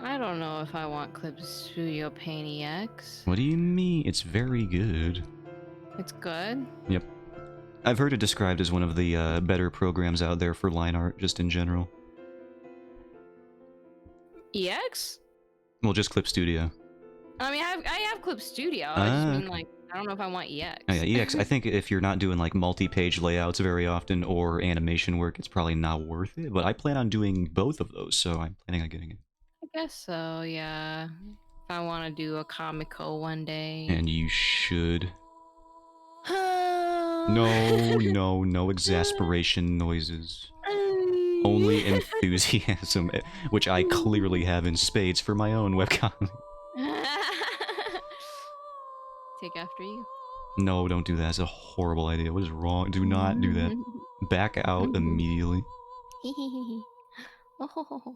I don't know if I want Clip Studio Paint EX.
What do you mean? It's very good.
It's good.
Yep. I've heard it described as one of the better programs out there for line art, just in general.
EX?
Well, just Clip Studio.
I mean, I have Clip Studio. I just mean, like, I don't know if I want EX.
Oh, yeah, EX. I think if you're not doing like multi-page layouts very often or animation work, it's probably not worth it. But I plan on doing both of those, so I'm planning on getting it.
I guess so, yeah. If I want to do a Comico one day.
And you should. No exasperation noises. Only enthusiasm, which I clearly have in spades for my own webcomic.
Take after you.
No, don't do that. It's a horrible idea. What is wrong? Do not do that. Back out immediately.
Oh.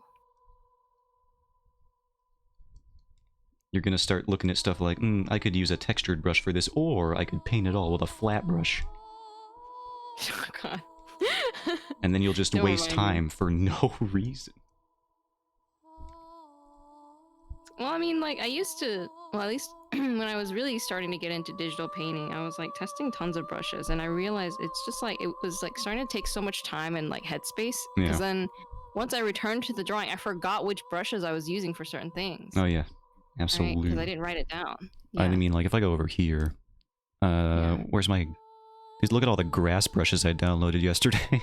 You're gonna start looking at stuff like, I could use a textured brush for this, or I could paint it all with a flat brush.
Oh, God.
And then you'll just
Don't
waste
remind me.
time for no reason.
Well, I mean, like, I used to, well, at least when I was really starting to get into digital painting, I was, like, testing tons of brushes, and I realized it's just, like, it was, like, starting to take so much time and, like, headspace,
Yeah.
because then once I returned to the drawing, I forgot which brushes I was using for certain things.
Oh yeah, absolutely.
Because I didn't write it down.
I
Yeah.
mean, like, if I go over here, where's my... Just look at all the grass brushes I downloaded yesterday.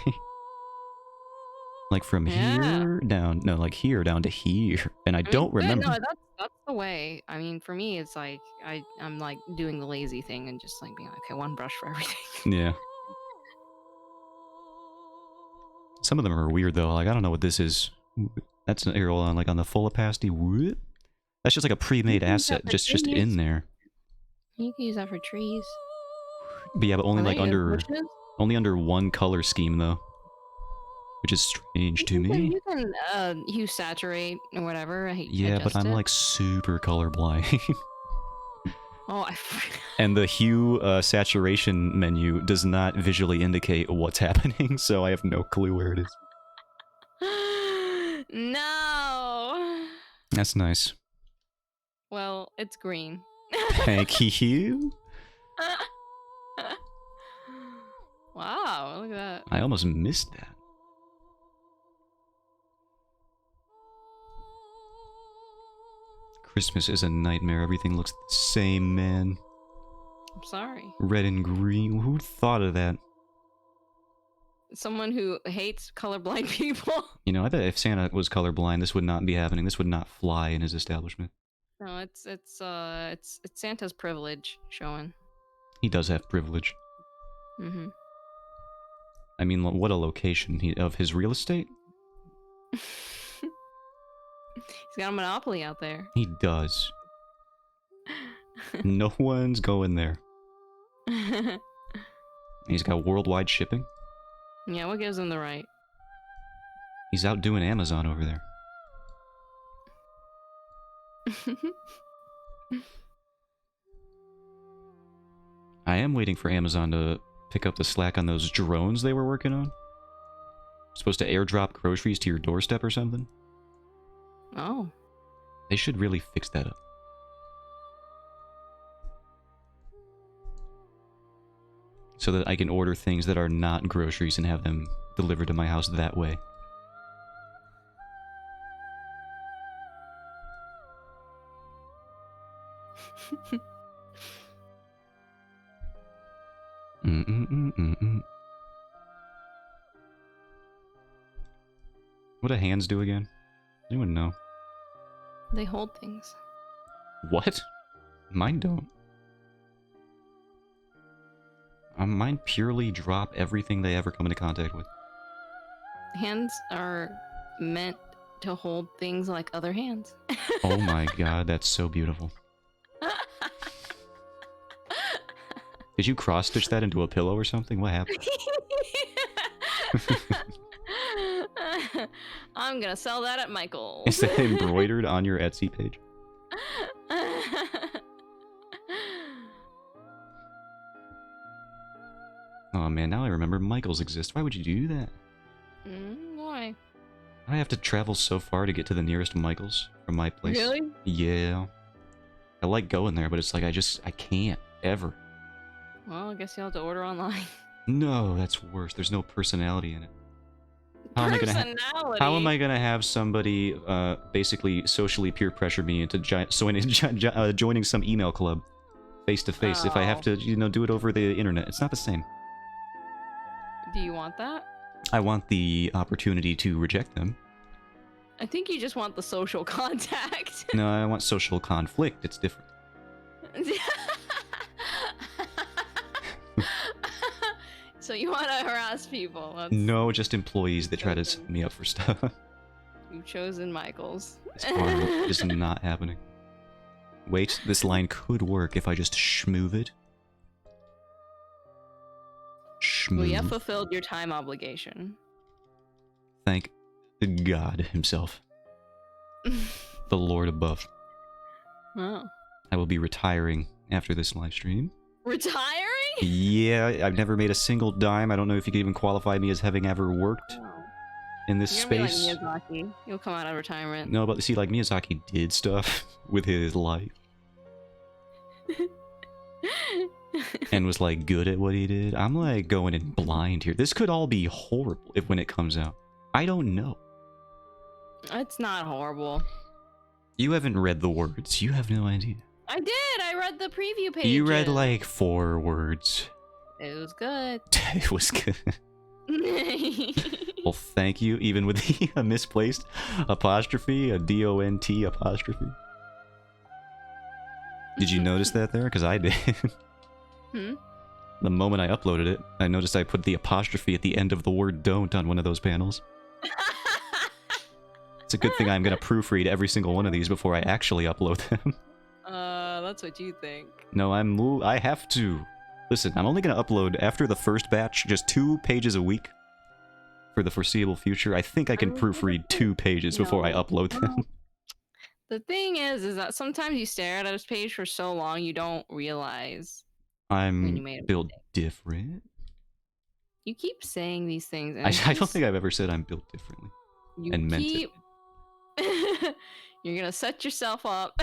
Like, from here down... No, like, here down to here. And I
mean,
don't
good,
remember...
No, that's the way. I mean, for me, it's like, I'm, like, doing the lazy thing and just, like, being like, okay, one brush for everything.
Yeah. Some of them are weird, though. Like, I don't know what this is. That's an arrow on, like, on the full opacity. What? That's just like a pre-made
can use
asset,
that for
just
trees.
in there.
You can use that for trees.
But yeah, but only
Are
like
they
under
bushes?
only under one color scheme though, which is strange to me.
You can hue saturate or whatever.
Yeah, but I'm
it.
like super colorblind.
Oh,
And the hue saturation menu does not visually indicate what's happening, so I have no clue where it is.
No.
That's nice.
Well, it's green.
Thank you.
Wow, look at that.
I almost missed that. Christmas is a nightmare. Everything looks the same, man.
I'm sorry.
Red and green. Who thought of that?
Someone who hates colorblind people.
You know, I bet if Santa was colorblind, this would not be happening. This would not fly in his establishment.
No, it's Santa's privilege showing.
He does have privilege.
Mm-hmm.
I mean, what a location of his real estate.
He's got a monopoly out there.
He does. No one's going there. He's got worldwide shipping.
Yeah, what gives him the right?
He's out doing Amazon over there. I am waiting for Amazon to pick up the slack on those drones they were working on. Supposed to airdrop groceries to your doorstep or something.
Oh.
They should really fix that up. So that I can order things that are not groceries and have them delivered to my house that way. What do hands do again? Anyone know?
They hold things.
What? Mine don't. Mine purely drop everything they ever come into contact with.
hands are meant to hold things like other hands.
Oh my god, that's so beautiful. Did you cross-stitch that into a pillow or something? What happened?
I'm gonna sell that at Michael's.
Is that embroidered on your Etsy page? Oh man, now I remember Michael's exist. Why would you do that?
Why?
I have to travel so far to get to the nearest Michael's from my place.
Really?
Yeah. I like going there, but it's like I can't, ever.
Well, I guess you'll have to order online.
No, that's worse. There's no personality in it. How
Personality?
How am I gonna have somebody basically socially peer pressure me into joining some email club face to face if I have to, do it over the internet? It's not the same.
Do you want that?
I want the opportunity to reject them.
I think you just want the social contact.
No, I want social conflict. It's different.
So you want to harass people?
No, just employees that try to set me up for stuff.
You've chosen Michael's.
It's horrible. It's not happening. Wait, this line could work if I just schmoove it. Schmoove.
Well, you have fulfilled your time obligation.
Thank God himself. The Lord above.
Oh.
I will be retiring after this live stream.
Retiring?
Yeah, I've never made a single dime. I don't know if you could even qualify me as having ever worked in this space.
You're like Miyazaki. You'll come out of retirement.
No, but see, like, Miyazaki did stuff with his life. And was, like, good at what he did. I'm, like, going in blind here. This could all be horrible when it comes out. I don't know.
It's not horrible.
You haven't read the words. You have no idea.
I did! I read the preview page.
You read, like, 4 words.
It was good.
It was good. Well, thank you, even with the misplaced apostrophe, a D-O-N-T apostrophe. Did you notice that there? Because I did. The moment I uploaded it, I noticed I put the apostrophe at the end of the word don't on one of those panels. It's a good thing I'm going to proofread every single one of these before I actually upload them.
That's what you think.
No, I have to. Listen, I'm only going to upload after the first batch, just 2 pages a week for the foreseeable future. I think I can proofread 2 pages before I upload them.
The thing is that sometimes you stare at a page for so long you don't realize when you made a
built
mistake.
different.
You keep saying these things. And
I don't think I've ever said I'm built differently.
You
and meant
keep... You're gonna set yourself up.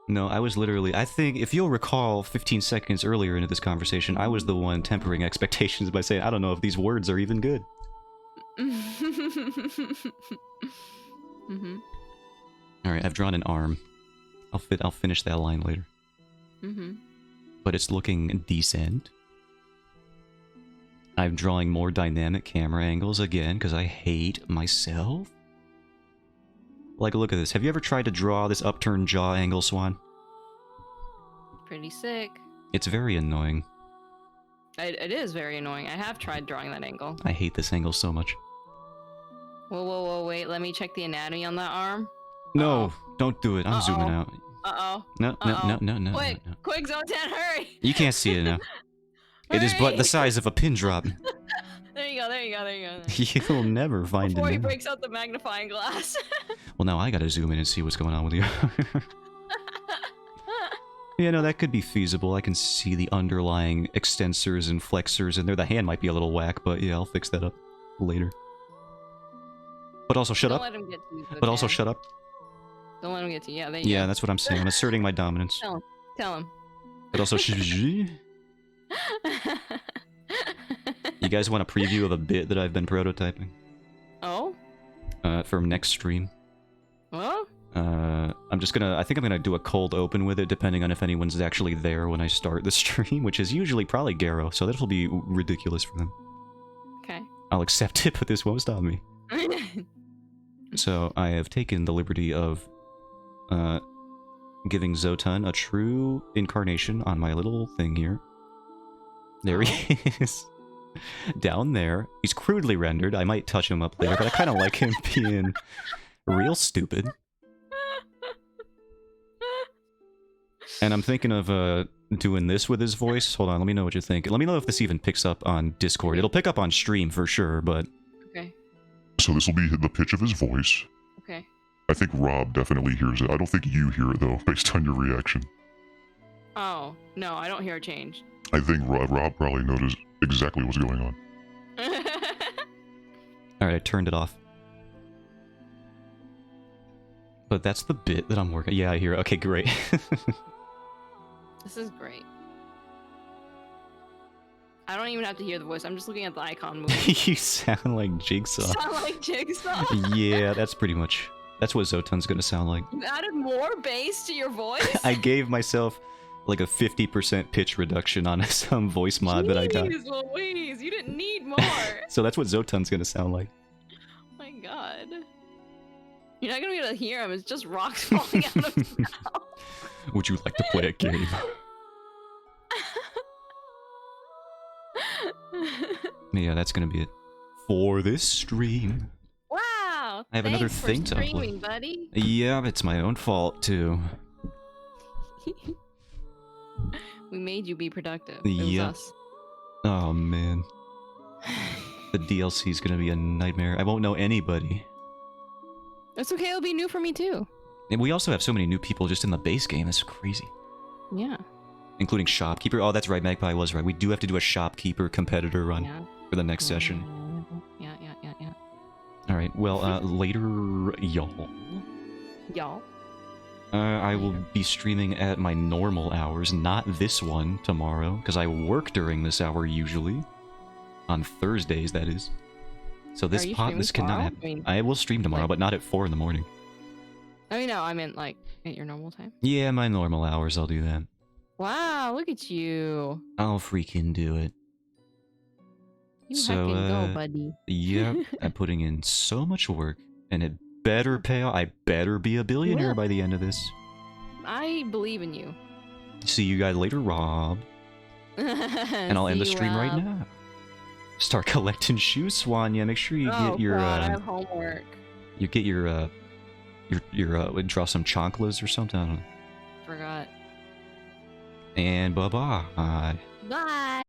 No, I was literally... I think, if you'll recall 15 seconds earlier into this conversation, I was the one tempering expectations by saying, I don't know if these words are even good. Alright, I've drawn an arm. I'll finish that line later. But it's looking decent. I'm drawing more dynamic camera angles again, because I hate myself. Like, look at this. Have you ever tried to draw this upturned jaw angle, Swan?
Pretty sick.
It's very annoying.
It is very annoying. I have tried drawing that angle.
I hate this angle so much.
Whoa, wait. Let me check the anatomy on that arm.
No, don't do it. I'm zooming out.
Uh-oh.
No.
Quick, Zotan, hurry!
You can't see it now. It is but the size of a pin drop.
There you go.
You'll never find it.
Before he breaks out the magnifying glass.
Well, now I gotta zoom in and see what's going on with you. Yeah, no, that could be feasible. I can see the underlying extensors and flexors in there. The hand might be a little whack, but yeah, I'll fix that up later. But also, shut up.
Don't let him get to you,
But also, shut up.
Don't let him get to you. Yeah, there you
Yeah,
go.
that's what I'm saying. I'm asserting my dominance.
Tell him.
But also, you guys want a preview of a bit that I've been prototyping?
Oh?
For next stream.
Well?
I think I'm gonna do a cold open with it, depending on if anyone's actually there when I start the stream, which is usually probably Garo, so that'll be ridiculous for them.
Okay.
I'll accept it, but this won't stop me. So, I have taken the liberty of, giving Zotan a true incarnation on my little thing here. There he is. Down there. He's crudely rendered. I might touch him up later, but I kind of like him being real stupid. And I'm thinking of doing this with his voice. Hold on, let me know what you think. Let me know if this even picks up on Discord. It'll pick up on stream for sure, but...
Okay.
So this will be the pitch of his voice.
Okay.
I think Rob definitely hears it. I don't think you hear it, though, based on your reaction.
Oh, no, I don't hear a change.
I think Rob probably noticed exactly what's going on.
Alright, I turned it off. But that's the bit that I'm working... Yeah, I hear it. Okay, great.
This is great. I don't even have to hear the voice. I'm just looking at the icon moving.
You sound like Jigsaw.
Sound like Jigsaw?
Yeah, that's pretty much... That's what Zotun's gonna sound like.
You added more bass to your voice?
I gave myself like a 50% pitch reduction on some voice mod that I got.
Jeez Louise, you didn't need more.
So that's what Zotun's gonna sound like.
Oh my god. You're not gonna be able to hear him. It's just rocks falling out of his mouth.
Would you like to play a game? Yeah, that's gonna be it for this stream.
Wow.
I have another
thanks
thing
for
to
streaming,
upload.
buddy.
Yeah, it's my own fault too.
We made you be productive. It was
Yep.
us.
Oh man. The DLC is gonna be a nightmare. I won't know anybody.
It's okay. It'll be new for me too.
And we also have so many new people just in the base game. That's crazy.
Yeah.
Including Shopkeeper. Oh, that's right. Magpie was right. We do have to do a Shopkeeper competitor run
Yeah.
for the next session.
Yeah.
All right. Well, later, y'all.
Y'all.
I will be streaming at my normal hours, not this one tomorrow, because I work during this hour usually. On Thursdays, that is. So this
Are you
pot,
streaming
this cannot
tomorrow?
happen.
I mean,
I will stream tomorrow,
like-
but not at 4 in the morning.
I mean, no, I meant like at your normal time.
Yeah, my normal hours, I'll do that.
Wow, look at you.
I'll freaking do it.
You
So,
heckin' go, buddy.
Yep, I'm putting in so much work, and it better pay off. I better be a billionaire
will.
by the end of this.
I believe in you.
See you guys later, Rob. And I'll end the stream right now. Start collecting shoes, Swan. Yeah, make sure you
Oh
get your
god, I have homework.
you get your draw some chanclas or something. I don't know.
Forgot.
And bye bye.
Bye.